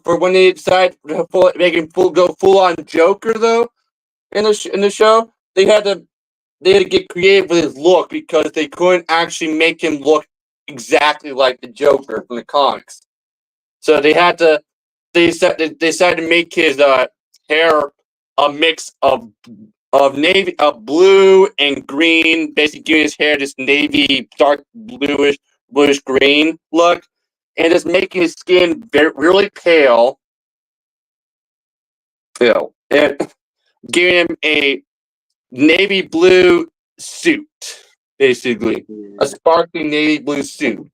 Speaker 2: for when they decide to make him go full on Joker though in the show. They had to get creative with his look because they couldn't actually make him look exactly like the Joker from the comics. So they had to they decided to make his hair a mix of blue and green, basically giving his hair this navy dark bluish green look, and just making his skin really pale. And giving him a navy blue suit, basically a sparkling navy blue suit.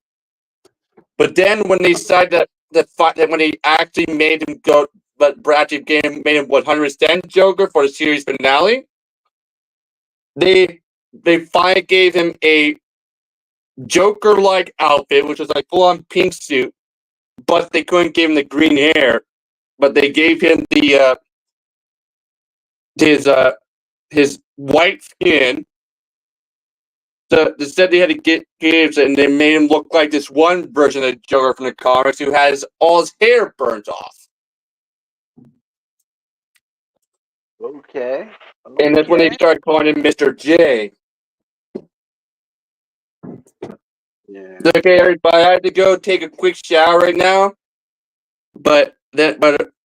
Speaker 2: But then when they decided that when they actually made him go, but actually made him 100% Joker for the series finale, they finally gave him a Joker-like outfit, which was like full-on pink suit, but they couldn't give him the green hair. But they gave him the his white skin. So instead, they had to get gives, and they made him look like this one version of Joker from the comics who has all his hair burnt off.
Speaker 1: Okay.
Speaker 2: And that's when they started calling him Mr. J.
Speaker 1: Yeah.
Speaker 2: Okay, everybody, I have to go take a quick shower right now. But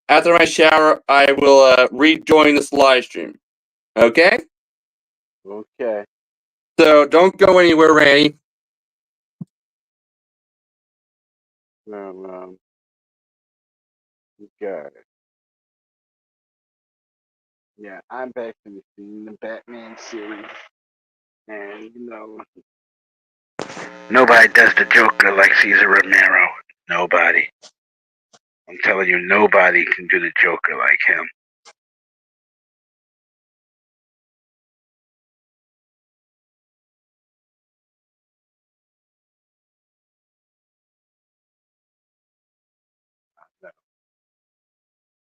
Speaker 2: after my shower, I will rejoin this live stream. Okay?
Speaker 1: Okay.
Speaker 2: So don't go anywhere, Randy.
Speaker 1: You got it. Yeah, I'm back from the Batman series. And, nobody does the Joker like Cesar Romero. Nobody. I'm telling you, nobody can do the Joker like him.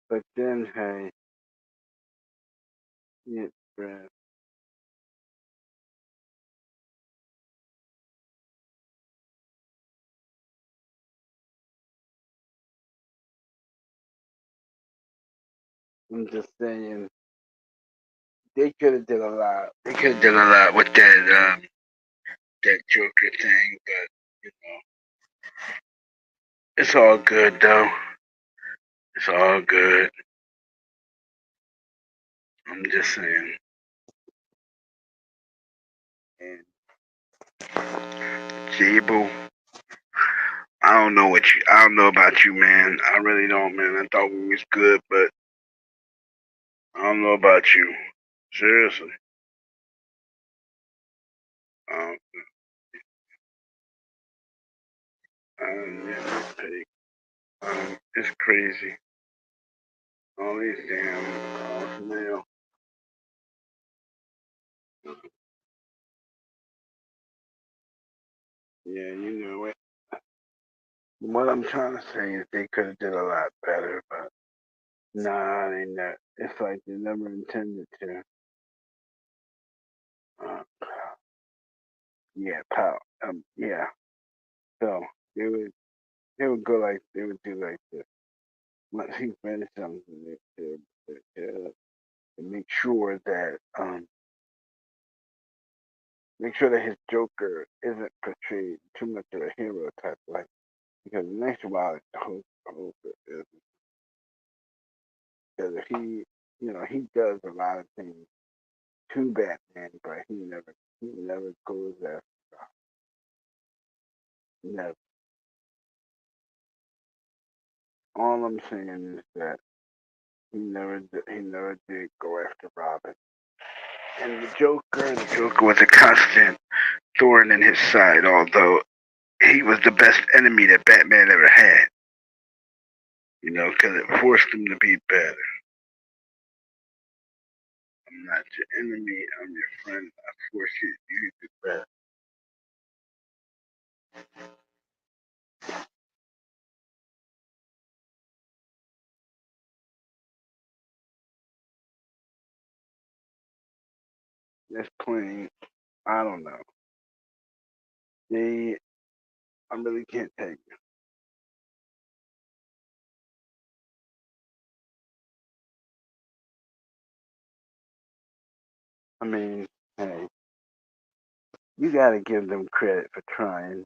Speaker 1: But then, hey, yeah, bruh. I'm just saying, they could have did a lot. They could have done a lot with that Joker thing, but it's all good though. It's all good. I'm just saying. And Jable, I don't know about you, man. I really don't, man. I thought we was good, but I don't know about you. Seriously. Um, it's crazy. All these damn mail. Yeah, you know it. What I'm trying to say is they could have did a lot better, but nah, they not. It's like they never intended to. Uh, yeah, pal. Yeah. So they would they would do like this. Once he finished something, to make sure that his Joker isn't portrayed too much of a hero type, like because the next while the whole is because he does a lot of things to Batman, but he never goes after never. All I'm saying is that he never did go after Robin. And the Joker was a constant thorn in his side, although he was the best enemy that Batman ever had. Because it forced him to be better. I'm not your enemy, I'm your friend. I force you to do better. That's plain. I don't know. I really can't take it. I mean, hey, you gotta give them credit for trying.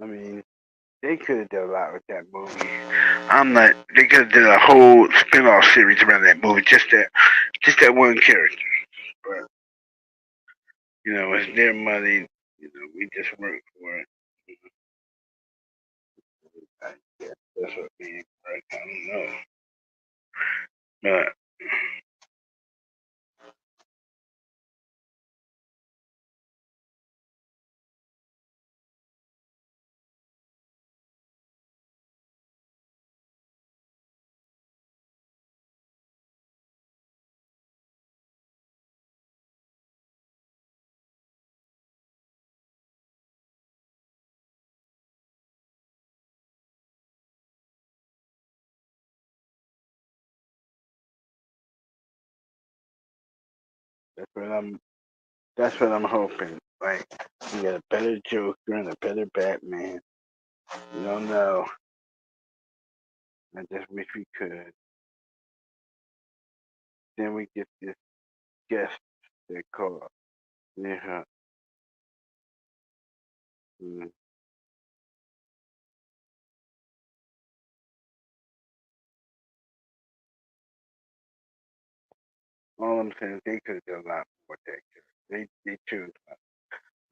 Speaker 1: I mean, they could have done a lot with that movie. They could have done a whole spin-off series around that movie, just that one character. But it's their money. We just work for it. I guess that's what being right. I don't know, but that's what I'm. That's what I'm hoping. Like we get a better Joker and a better Batman. You don't know. I just wish we could. Then we get this guest they call. Yeah. Mm. All I'm saying is they could have done a lot more with that character. They chose,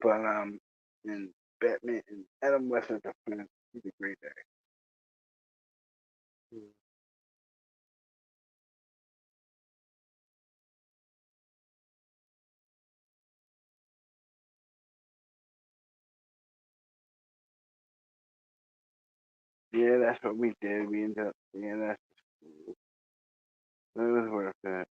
Speaker 1: but and Batman and Adam West as a friend, he's a great actor. Mm. Yeah, that's what we did. We ended up. Yeah, it was worth it.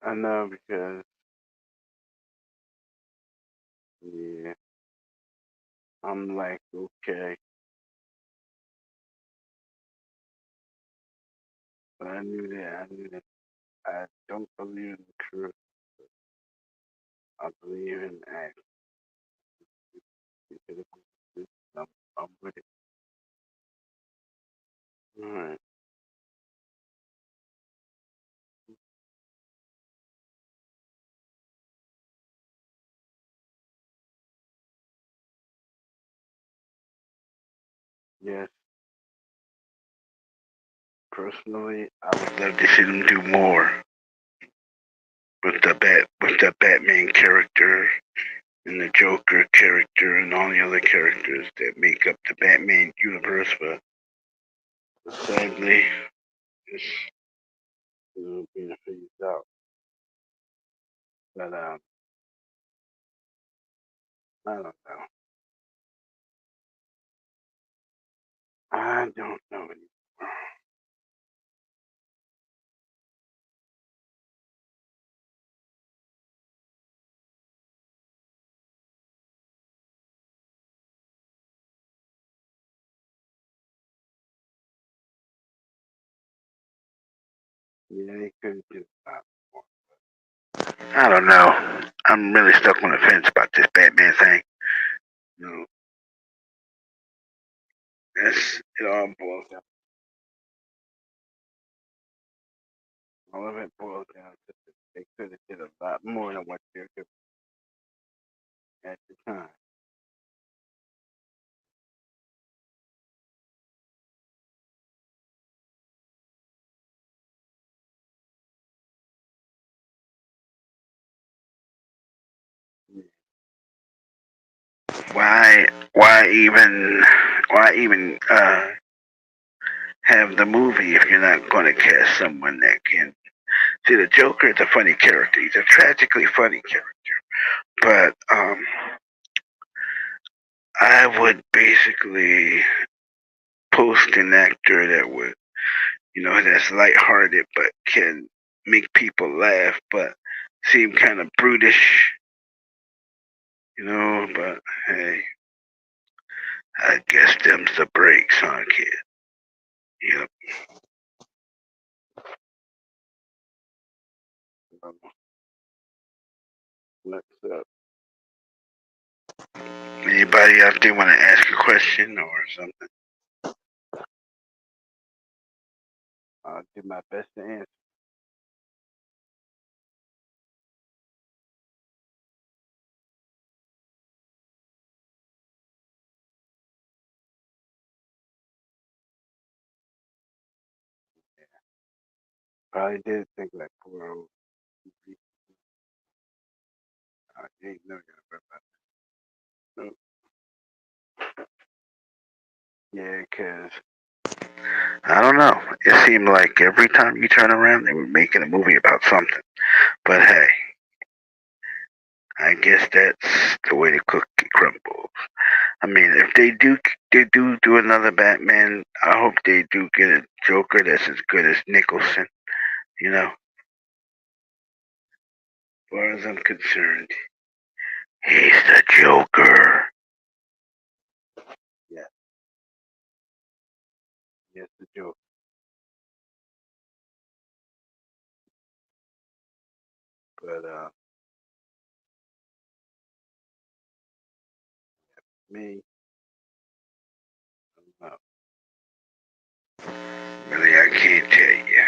Speaker 1: I know because yeah, I'm like okay, but I knew that. I knew that. I don't believe in the truth. I believe in action. I'm, I'm with it. All right. Yes. Personally, I would love to see them do more with the Batman character and the Joker character and all the other characters that make up the Batman universe. But sadly, it's being phased out. But I don't know. I don't know anymore. Yeah, they could do a lot more. I don't know. I'm really stuck on the fence about this Batman thing. You know, that's it all boils down. All of it boils down to that they could have did a lot more than what they did at the time. Why even have the movie if you're not going to cast someone that can see the Joker is a funny character. He's a tragically funny character. But I would basically post an actor that would, that's lighthearted but can make people laugh but seem kind of brutish, but hey, I guess them's the breaks, huh, kid? Yep. Um, What's up? Anybody out there want to ask a question or something? I'll do my best to answer. Probably did think like poor old. You ain't never gonna worry about that. No. Yeah, cause I don't know. It seemed like every time you turn around, they were making a movie about something. But hey, I guess that's the way the cookie crumbles. I mean, if they do another Batman, I hope they do get a Joker that's as good as Nicholson. As far as I'm concerned, he's the Joker. Yeah, yes, the Joker. But me, really, I can't tell you.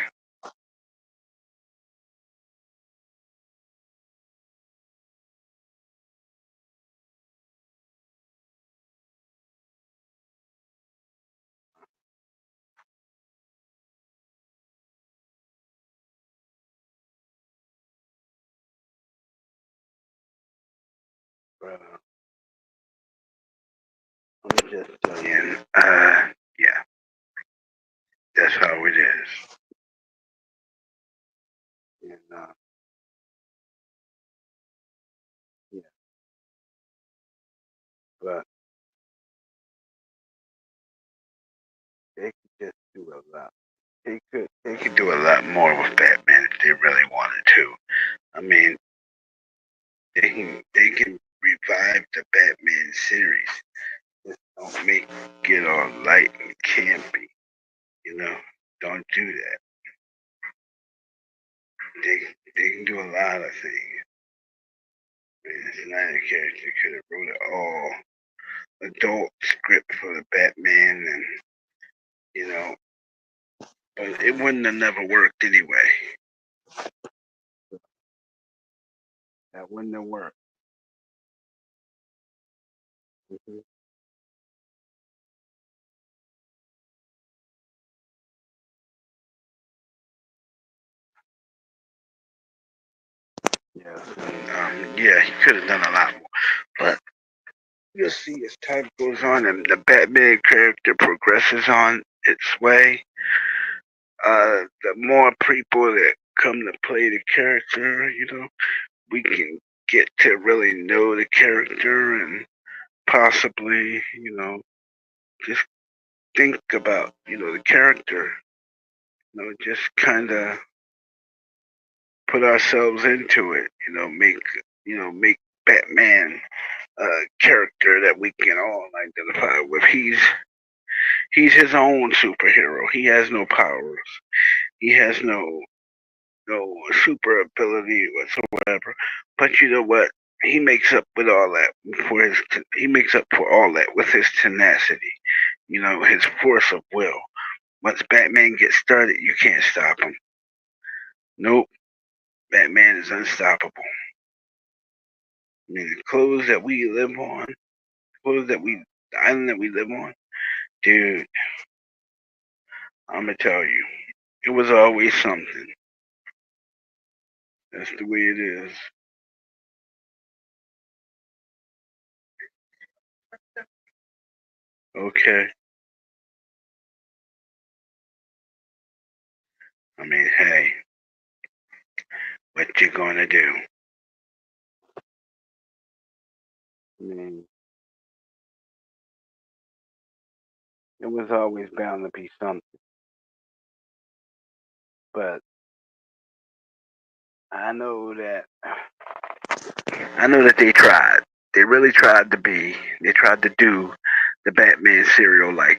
Speaker 1: But I'm just saying. Yeah, that's how it is. And yeah, but they could just do a lot. They could do a lot more with Batman if they really wanted to. they can revive the Batman series. Just don't make it all light and campy. You know, don't do that. They they can do a lot of things. I mean, it's not a character could have wrote it all adult script for the Batman, and you know, but it wouldn't have never worked anyway. That wouldn't have worked. Mhm. Yeah, yeah, he could have done a lot more, but you'll see as time goes on and the Batman character progresses on its way, the more people that come to play the character, we can get to really know the character and possibly, just think about, the character, just kind of put ourselves into it, make Batman a character that we can all identify with. He's his own superhero. He has no powers. He has no super ability whatsoever. But you know what? He makes up with all that he makes up for all that with his tenacity. His force of will. Once Batman gets started, you can't stop him. Nope, Batman is unstoppable. I mean, the clothes that we live on, the island that we live on, dude. I'm gonna tell you, it was always something. That's the way it is. Okay. I mean, hey, what you gonna do? I mean, it was always bound to be something. But I know that they tried. They really tried to be. They tried to do the Batman serial like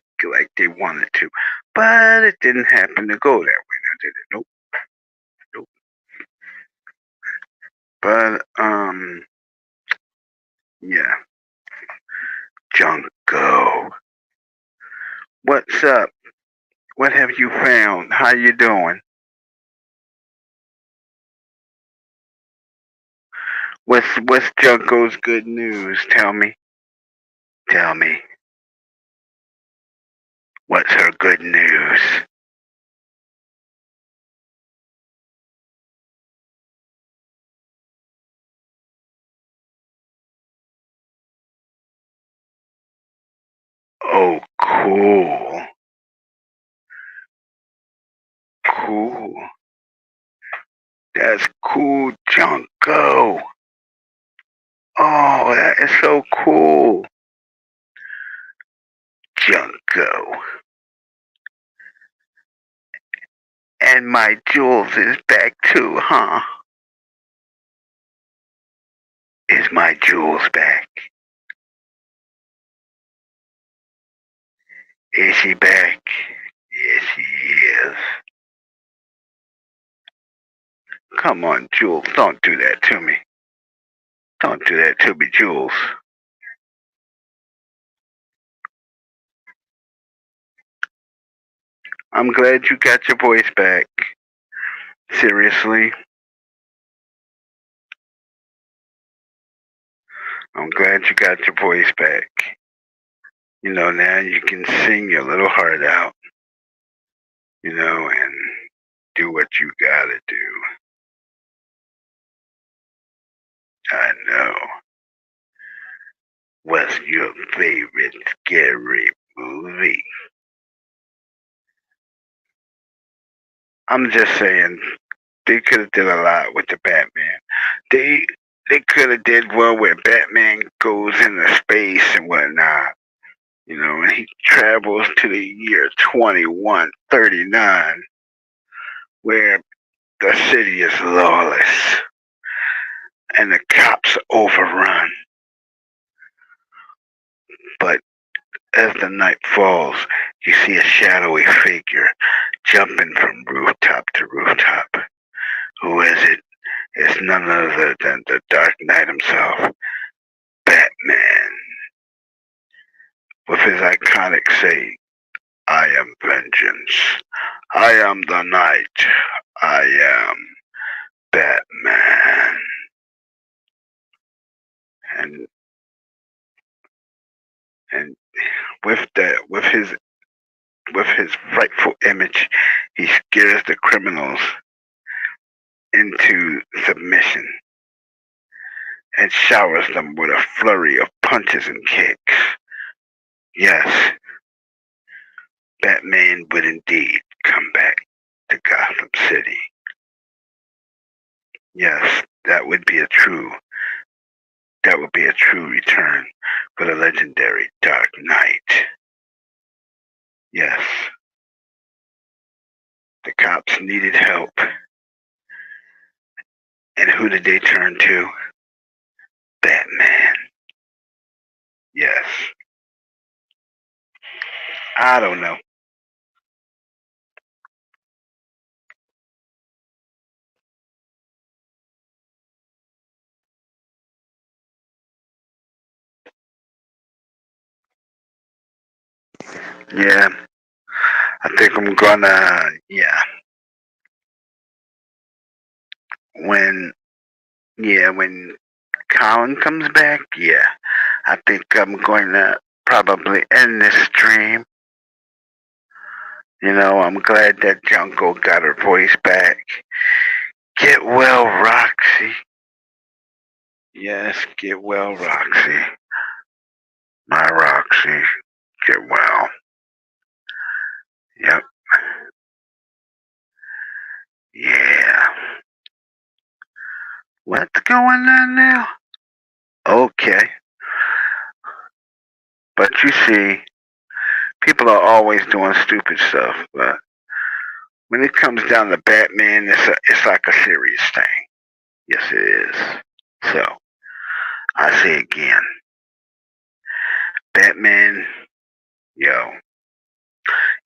Speaker 1: they wanted to, but it didn't happen to go that way. Now did it? Nope, nope. But yeah, Junko. What's up? What have you found? How you doing? What's Junko's good news? Tell me. Tell me. What's her good news? Oh, cool. Cool. That's cool, Junko. Oh, that is so cool. Junko. And my Jules is back too, huh? Is my Jules back? Is she back? Yes, she is. Come on, Jules. Don't do that to me. Don't do that to me, Jules. I'm glad you got your voice back. Seriously. I'm glad you got your voice back. Now you can sing your little heart out, and do what you gotta do. I know. What's your favorite scary movie? I'm just saying they could have did a lot with the Batman. They they could have did one where Batman goes into space and whatnot. And he travels to the year 2139, where the city is lawless. and the cops overrun. But as the night falls, you see a shadowy figure jumping from rooftop to rooftop. Who is it? It's none other than the Dark Knight himself, Batman, with his iconic saying, I am vengeance. I am the night. I am Batman. And and with his frightful image, he scares the criminals into submission and showers them with a flurry of punches and kicks. Yes, Batman would indeed come back to Gotham City. Yes, that would be a true return for the legendary Dark Knight. Yes, the cops needed help. And who did they turn to? Batman. Yes. I don't know. Yeah, I think I'm gonna, yeah. When, when Colin comes back, yeah. I think I'm going to probably end this stream. I'm glad that Jungle got her voice back. Get well, Roxy. Yes, get well, Roxy. My Roxy. Get well. Yep. Yeah. What's going on now? Okay. But you see, people are always doing stupid stuff, but when it comes down to Batman, it's like a serious thing. Yes, it is. So, I say again, Batman, yo,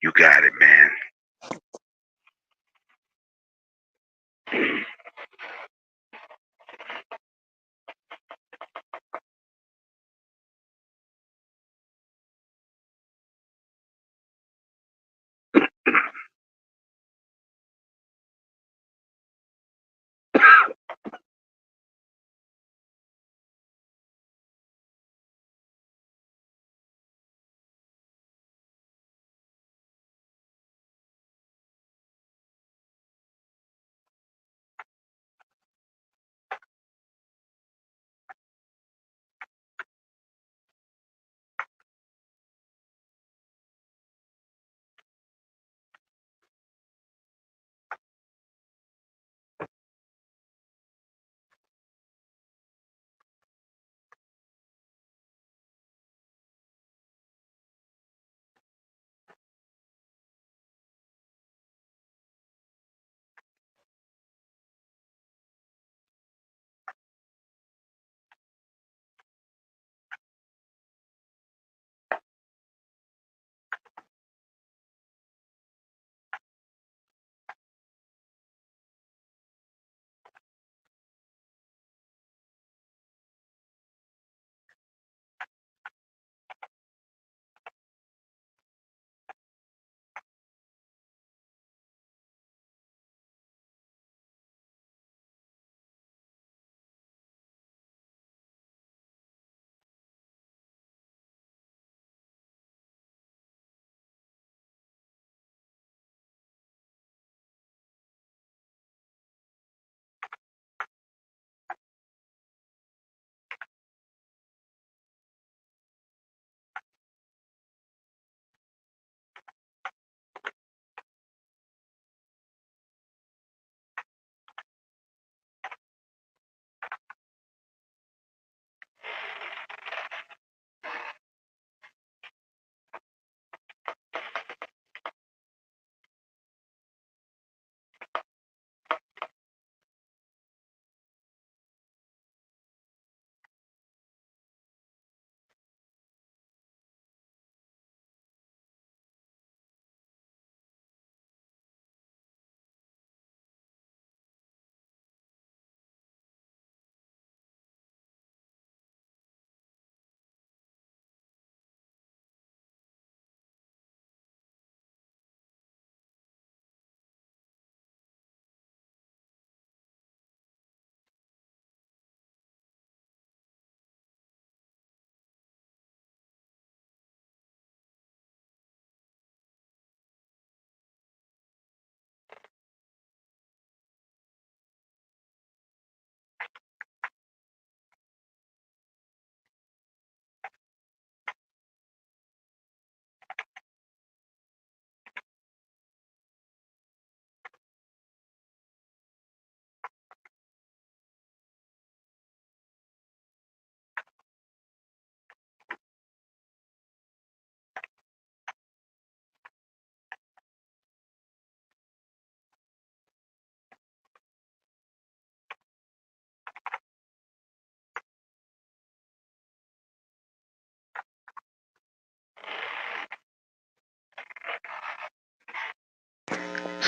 Speaker 1: you got it, man.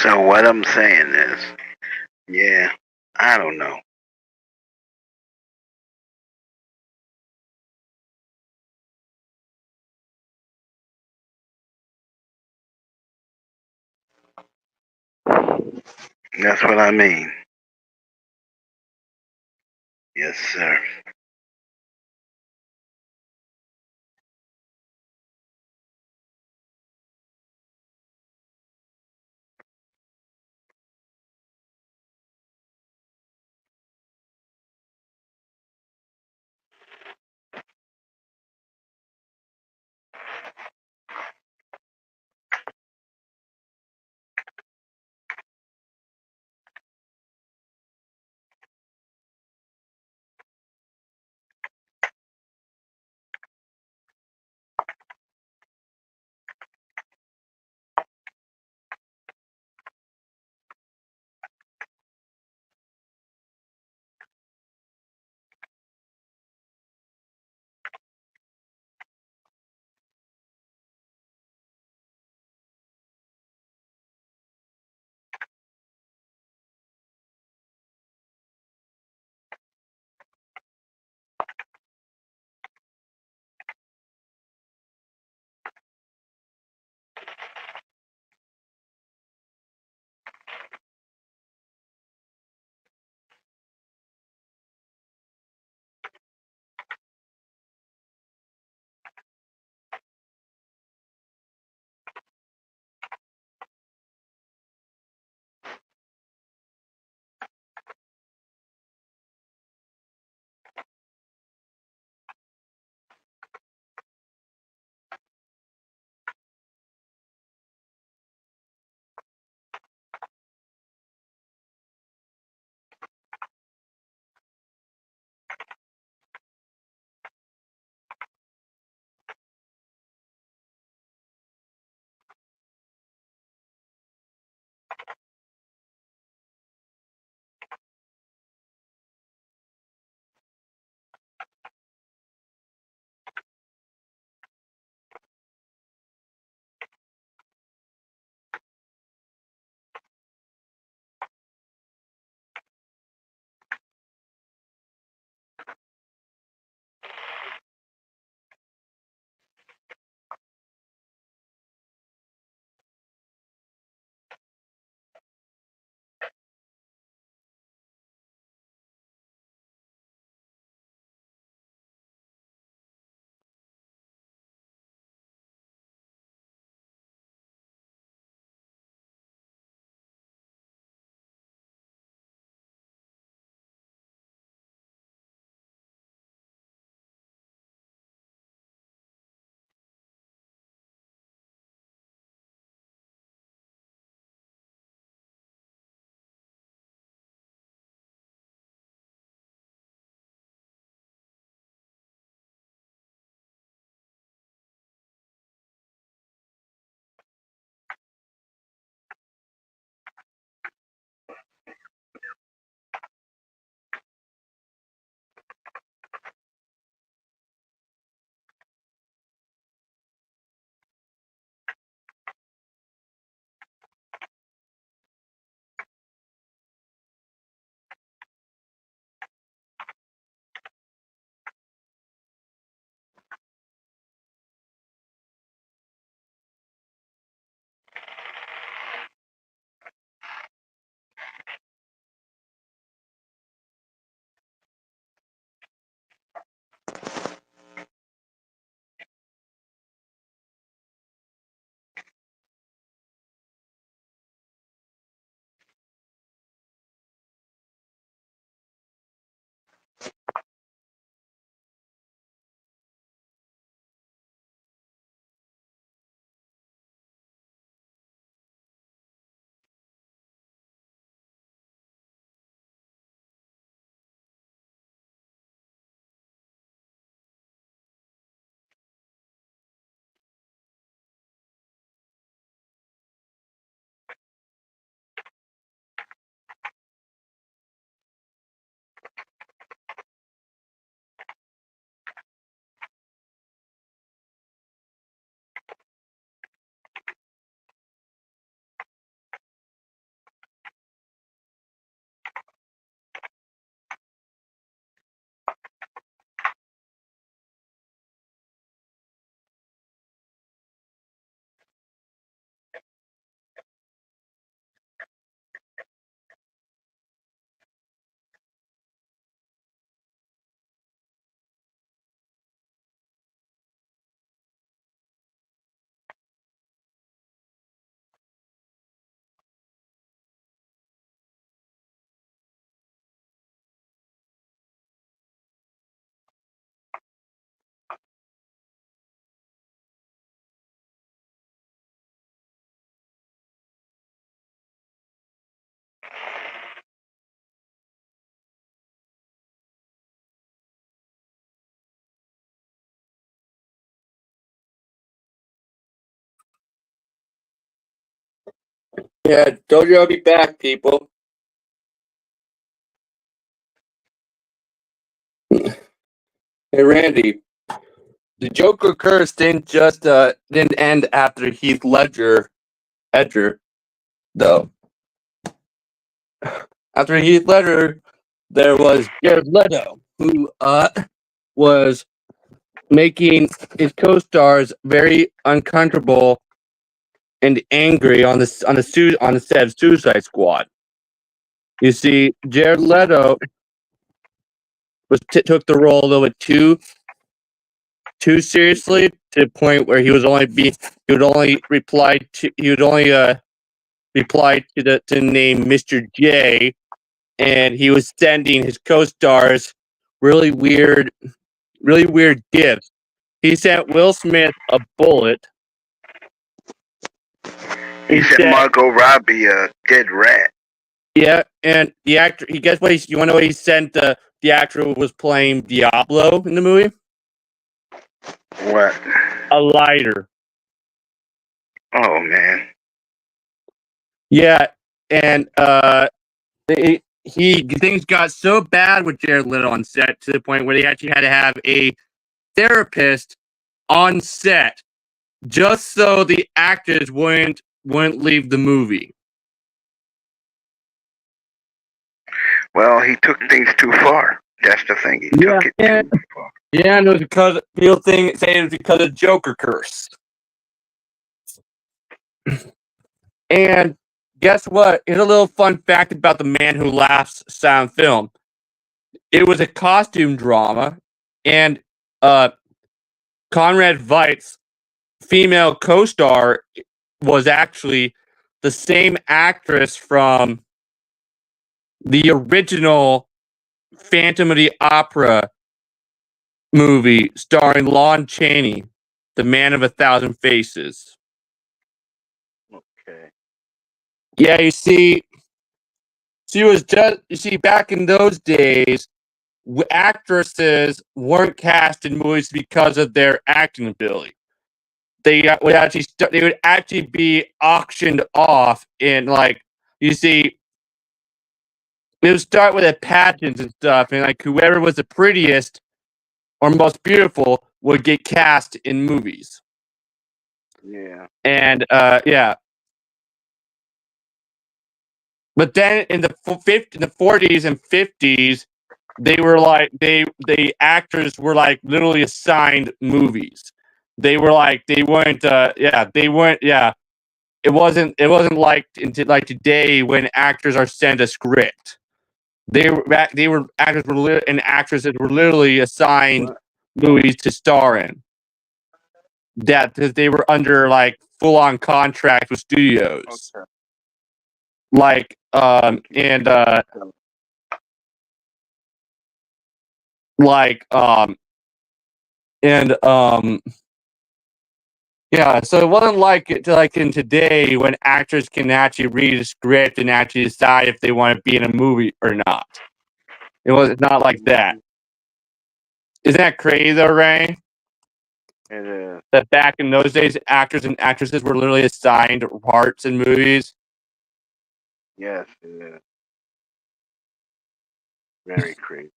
Speaker 1: So what I'm saying is, yeah, I don't know. That's what I mean. Yes, sir.
Speaker 2: Yeah, told you I'll be back, people. Hey, Randy. The Joker curse didn't end after Ledger, though. After Heath Ledger, there was Jared Leto, who was making his co-stars very uncomfortable and angry on the set of Suicide Squad. You see, Jared Leto took the role a little bit too seriously, to the point where he would only reply to the name Mr. J, and he was sending his co-stars really weird gifts. He sent Will Smith a bullet.
Speaker 1: He said Margot Robbie a dead rat.
Speaker 2: Yeah, and the actor. You guess what? You want to know what he sent? The actor who was playing Diablo in the movie.
Speaker 1: What?
Speaker 2: A lighter.
Speaker 1: Oh man.
Speaker 2: Yeah, and things got so bad with Jared Leto on set, to the point where they actually had to have a therapist on set just so the actors wouldn't leave the movie.
Speaker 1: Well, he took things too far. That's the thing. He took it too far.
Speaker 2: Yeah, and it was because people say it was because of Joker curse. And guess what? Here's a little fun fact about The Man Who Laughs sound film. It was a costume drama, and Conrad Veidt's female co-star was actually the same actress from the original Phantom of the Opera movie starring Lon Chaney, The Man of 1,000 Faces.
Speaker 1: Okay.
Speaker 2: Yeah, you see, back in those days, actresses weren't cast in movies because of their acting ability. They would actually be auctioned off in, like, you see, it would start with a pageant and stuff, and like whoever was the prettiest or most beautiful would get cast in movies.
Speaker 1: Yeah.
Speaker 2: And yeah. But then in the 40s and 50s, they were like the actors were like literally assigned movies. They were like they weren't It wasn't like today when actors are sent a script. Actors and actresses were literally assigned movies to star in. That because they were under like full on contract with studios.
Speaker 1: Okay.
Speaker 2: Like and like and yeah, so it wasn't like in today when actors can actually read a script and actually decide if they want to be in a movie or not. It's not like that. Isn't that crazy though, Ray?
Speaker 1: It is.
Speaker 2: That back in those days, actors and actresses were literally assigned parts in movies.
Speaker 1: Yes, it is. Very crazy.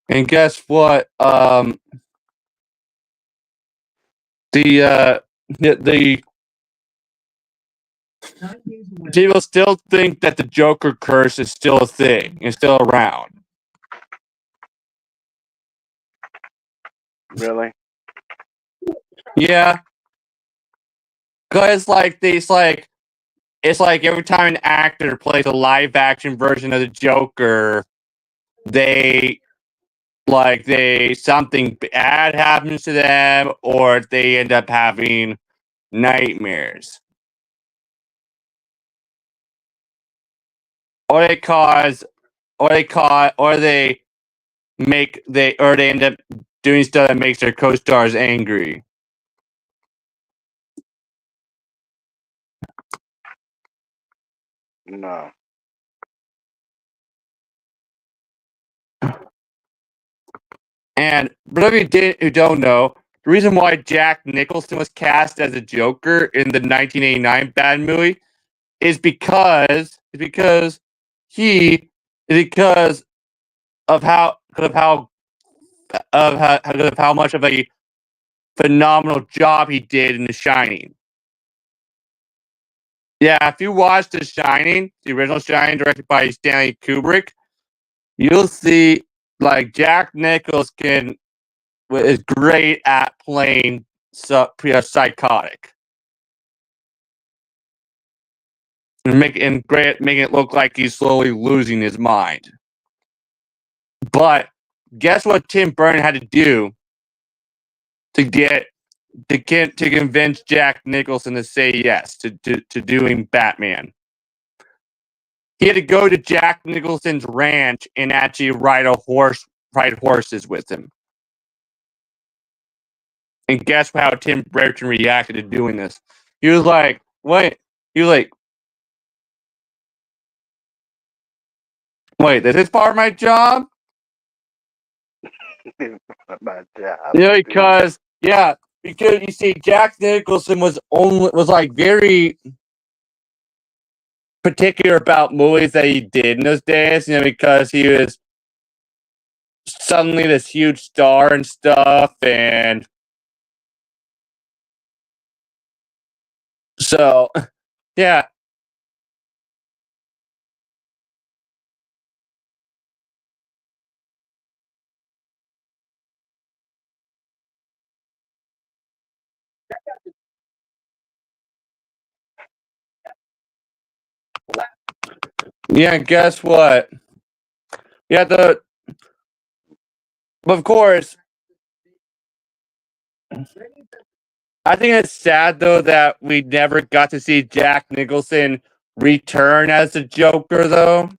Speaker 2: And guess what? The people still think that the Joker curse is still a thing. It's still around.
Speaker 1: Really?
Speaker 2: Yeah. Cause it's like every time an actor plays a live action version of the Joker, they something bad happens to them, or they end up having nightmares. Or they cause or they end up doing stuff that makes their co-stars angry.
Speaker 1: No.
Speaker 2: And for those of you who don't know, the reason why Jack Nicholson was cast as a Joker in the 1989 Batman movie is because of how much of a phenomenal job he did in The Shining. Yeah, if you watch The Shining, the original Shining, directed by Stanley Kubrick, you'll see like Jack Nicholson is great at playing psychotic and making it look like he's slowly losing his mind. But guess what Tim Burton had to do to convince Jack Nicholson to say yes to doing Batman? He had to go to Jack Nicholson's ranch and actually ride horses with him. And guess how Tim Burton reacted to doing this? He was like, "Wait." He was like, "Wait, this is part of my job?"
Speaker 1: My job.
Speaker 2: Because you see, Jack Nicholson was like very particular about movies that he did in those days. Because he was suddenly this huge star and stuff, and so yeah. Yeah, guess what? Yeah, of course, I think it's sad though that we never got to see Jack Nicholson return as the Joker though.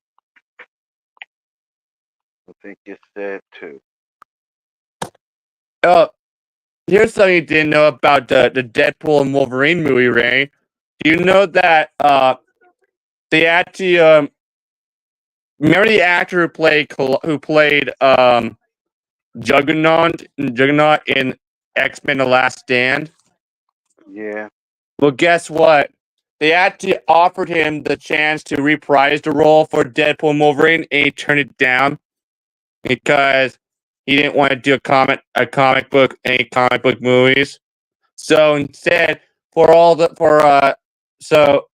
Speaker 1: I think you said too.
Speaker 2: Oh, here's something you didn't know about the Deadpool and Wolverine movie, Ray. Do you know that they actually remember the actor who played Juggernaut in X-Men: The Last Stand?
Speaker 1: Yeah.
Speaker 2: Well, guess what? They actually offered him the chance to reprise the role for Deadpool and Wolverine, and he turned it down because he didn't want to do any comic book movies. So instead, so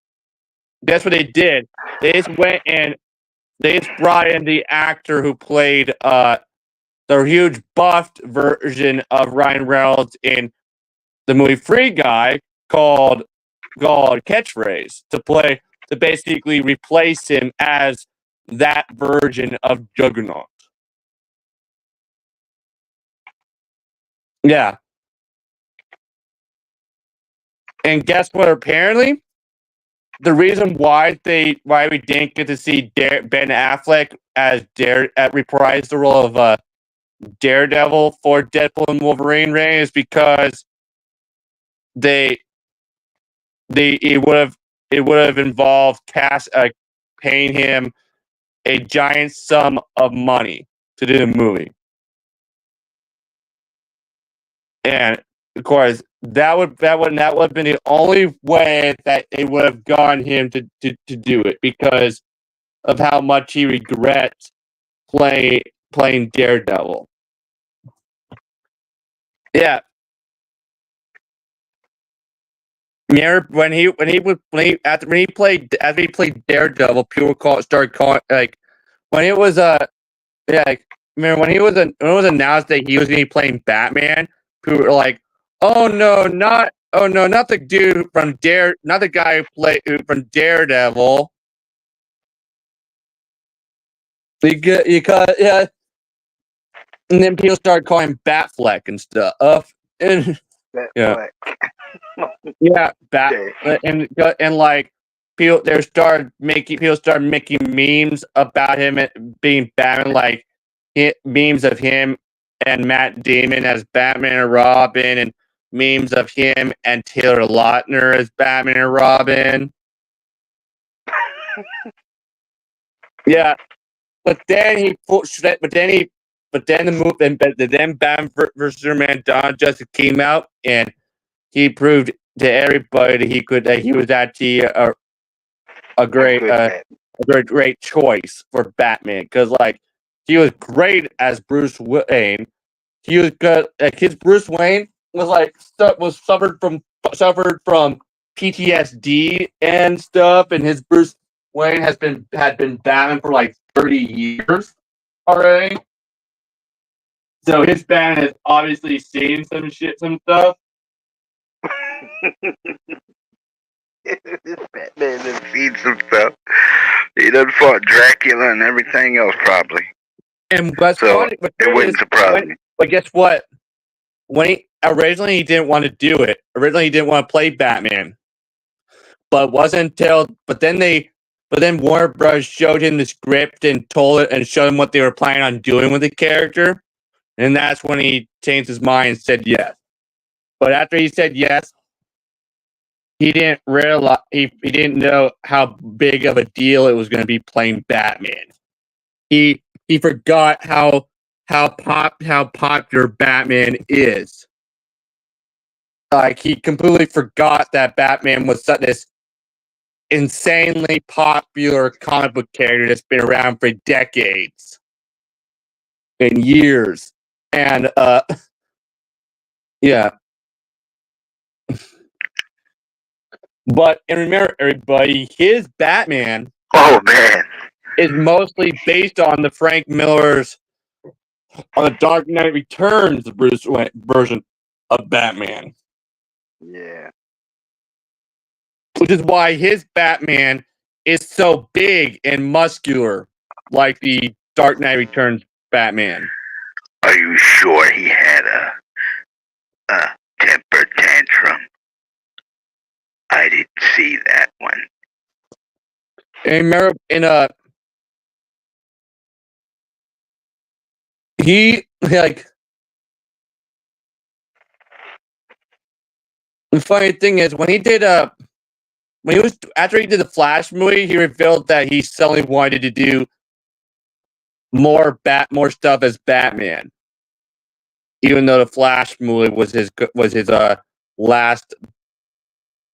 Speaker 2: that's what they did. They just went and they just brought in the actor who played the huge buffed version of Ryan Reynolds in the movie Free Guy called Catchphrase to basically replace him as that version of Juggernaut. Yeah. And guess what? Apparently, the reason why we didn't get to see Ben Affleck as reprise the role of Daredevil for Deadpool and Wolverine is because it would have involved paying him a giant sum of money to do the movie. And of course, that would have been the only way that it would have gotten him to do it because of how much he regrets playing Daredevil. Yeah. Yeah, after he played Daredevil, people started calling like when it was remember when it was announced that he was going to be playing Batman, people were like, "Oh no, not the dude from not the guy from Daredevil." Yeah, and then people started calling him Batfleck and stuff. And yeah, yeah, and like people started making memes about him being Batman, like memes of him and Matt Damon as Batman and Robin, and memes of him and Taylor Lautner as Batman and Robin. Yeah, but then he but then then Batman vs Superman: Dawn of Justice came out, and he proved to everybody that he was actually a great great choice for Batman, because like he was great as Bruce Wayne. He was good. Like his Bruce Wayne was like suffered from PTSD and stuff, and his Bruce Wayne had been Batman for like 30 years already. So his Batman has obviously seen some stuff.
Speaker 1: This Batman has seen some stuff. He done fought Dracula and everything else, probably.
Speaker 2: And what's
Speaker 1: So
Speaker 2: funny,
Speaker 1: it wouldn't surprise me.
Speaker 2: But guess what? When originally he didn't want to do it. Originally he didn't want to play Batman. But it wasn't until but then Warner Bros. Showed him the script and showed him what they were planning on doing with the character. And that's when he changed his mind and said yes. But after he said yes, he didn't realize he didn't know how big of a deal it was going to be playing Batman. He forgot how popular Batman is. Like he completely forgot that Batman was this insanely popular comic book character that's been around for decades and years. And yeah. But and remember, everybody, his Batman is mostly based on the Frank Miller's on the Dark Knight Returns Bruce Wayne version of Batman.
Speaker 1: Yeah.
Speaker 2: Which is why his Batman is so big and muscular, like the Dark Knight Returns Batman.
Speaker 1: Are you sure he had a temper tantrum? I didn't see that one.
Speaker 2: And remember, he like the funny thing is when he did after he did the Flash movie, he revealed that he suddenly wanted to do more stuff as Batman, even though the Flash movie was his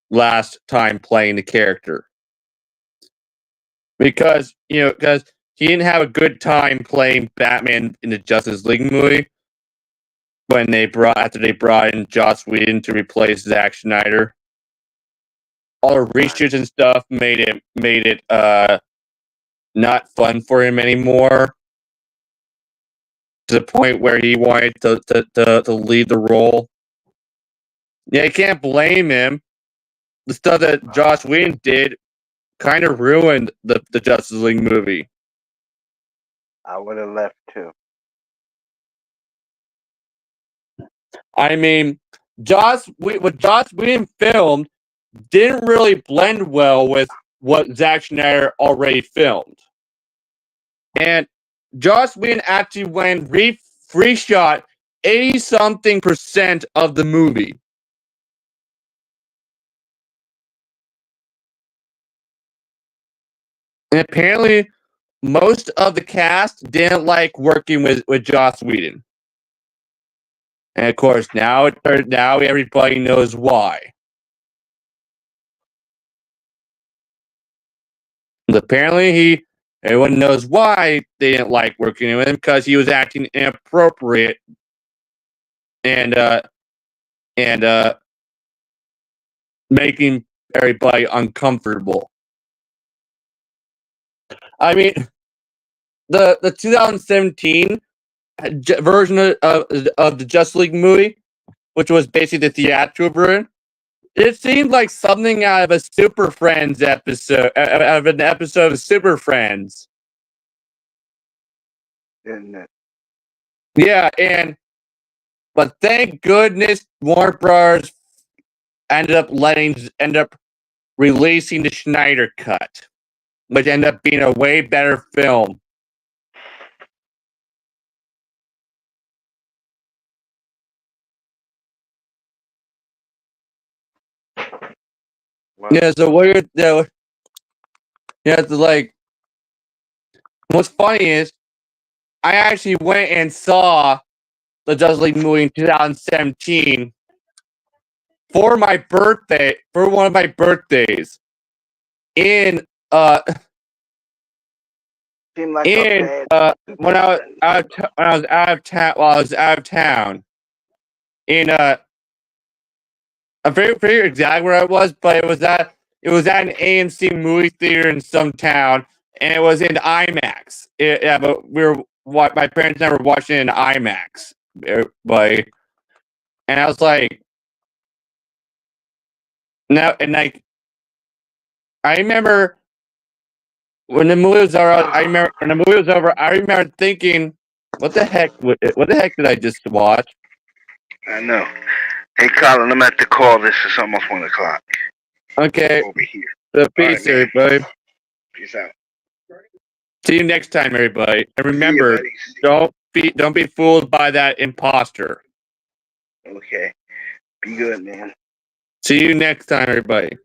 Speaker 2: last time playing the character, because he didn't have a good time playing Batman in the Justice League movie after they brought in Joss Whedon to replace Zack Snyder. All the reshoots and stuff made it not fun for him anymore, to the point where he wanted to leave the role. Yeah, you can't blame him. The stuff that Joss Whedon did kind of ruined the Justice League movie.
Speaker 1: I would have left too.
Speaker 2: I mean, what Joss Whedon filmed didn't really blend well with what Zack Snyder already filmed. And Joss Whedon actually went reshot 80-something% of the movie. And apparently, most of the cast didn't like working with Joss Whedon. And of course, now everybody knows why. Apparently, everyone knows why they didn't like working with him, because he was acting inappropriate and making everybody uncomfortable. I mean, the 2017 version of the Justice League movie, which was basically the theatrical version, it seemed like something out of a Super Friends episode, out of an episode of Super Friends.
Speaker 1: Isn't it?
Speaker 2: Yeah, but thank goodness Warner Bros. ended up releasing the Schneider cut, which ended up being a way better film.
Speaker 1: Well,
Speaker 2: Yeah, so like, what's funny is, I actually went and saw the Justice League movie in 2017 for my birthday, for one of my birthdays. In
Speaker 1: Seemed like
Speaker 2: in when I was out of town, while I was out of town, in I'm very exactly where I was, but it was at an AMC movie theater in some town, and it was in IMAX. Yeah, but my parents never watched it in IMAX, but and I was like, no, and like I remember when the movie was over. I remember when the movie was over. I remember thinking, what the heck did I just watch?
Speaker 1: I know. Hey, Colin, I'm at the call. This is almost 1 o'clock
Speaker 2: Okay,
Speaker 1: over here.
Speaker 2: so peace,
Speaker 1: man.
Speaker 2: everybody.
Speaker 1: Peace out.
Speaker 2: See you next time, everybody. And
Speaker 1: See ya,
Speaker 2: remember,
Speaker 1: buddy.
Speaker 2: don't be fooled by that imposter.
Speaker 1: Okay. Be good, man.
Speaker 2: See you next time, everybody.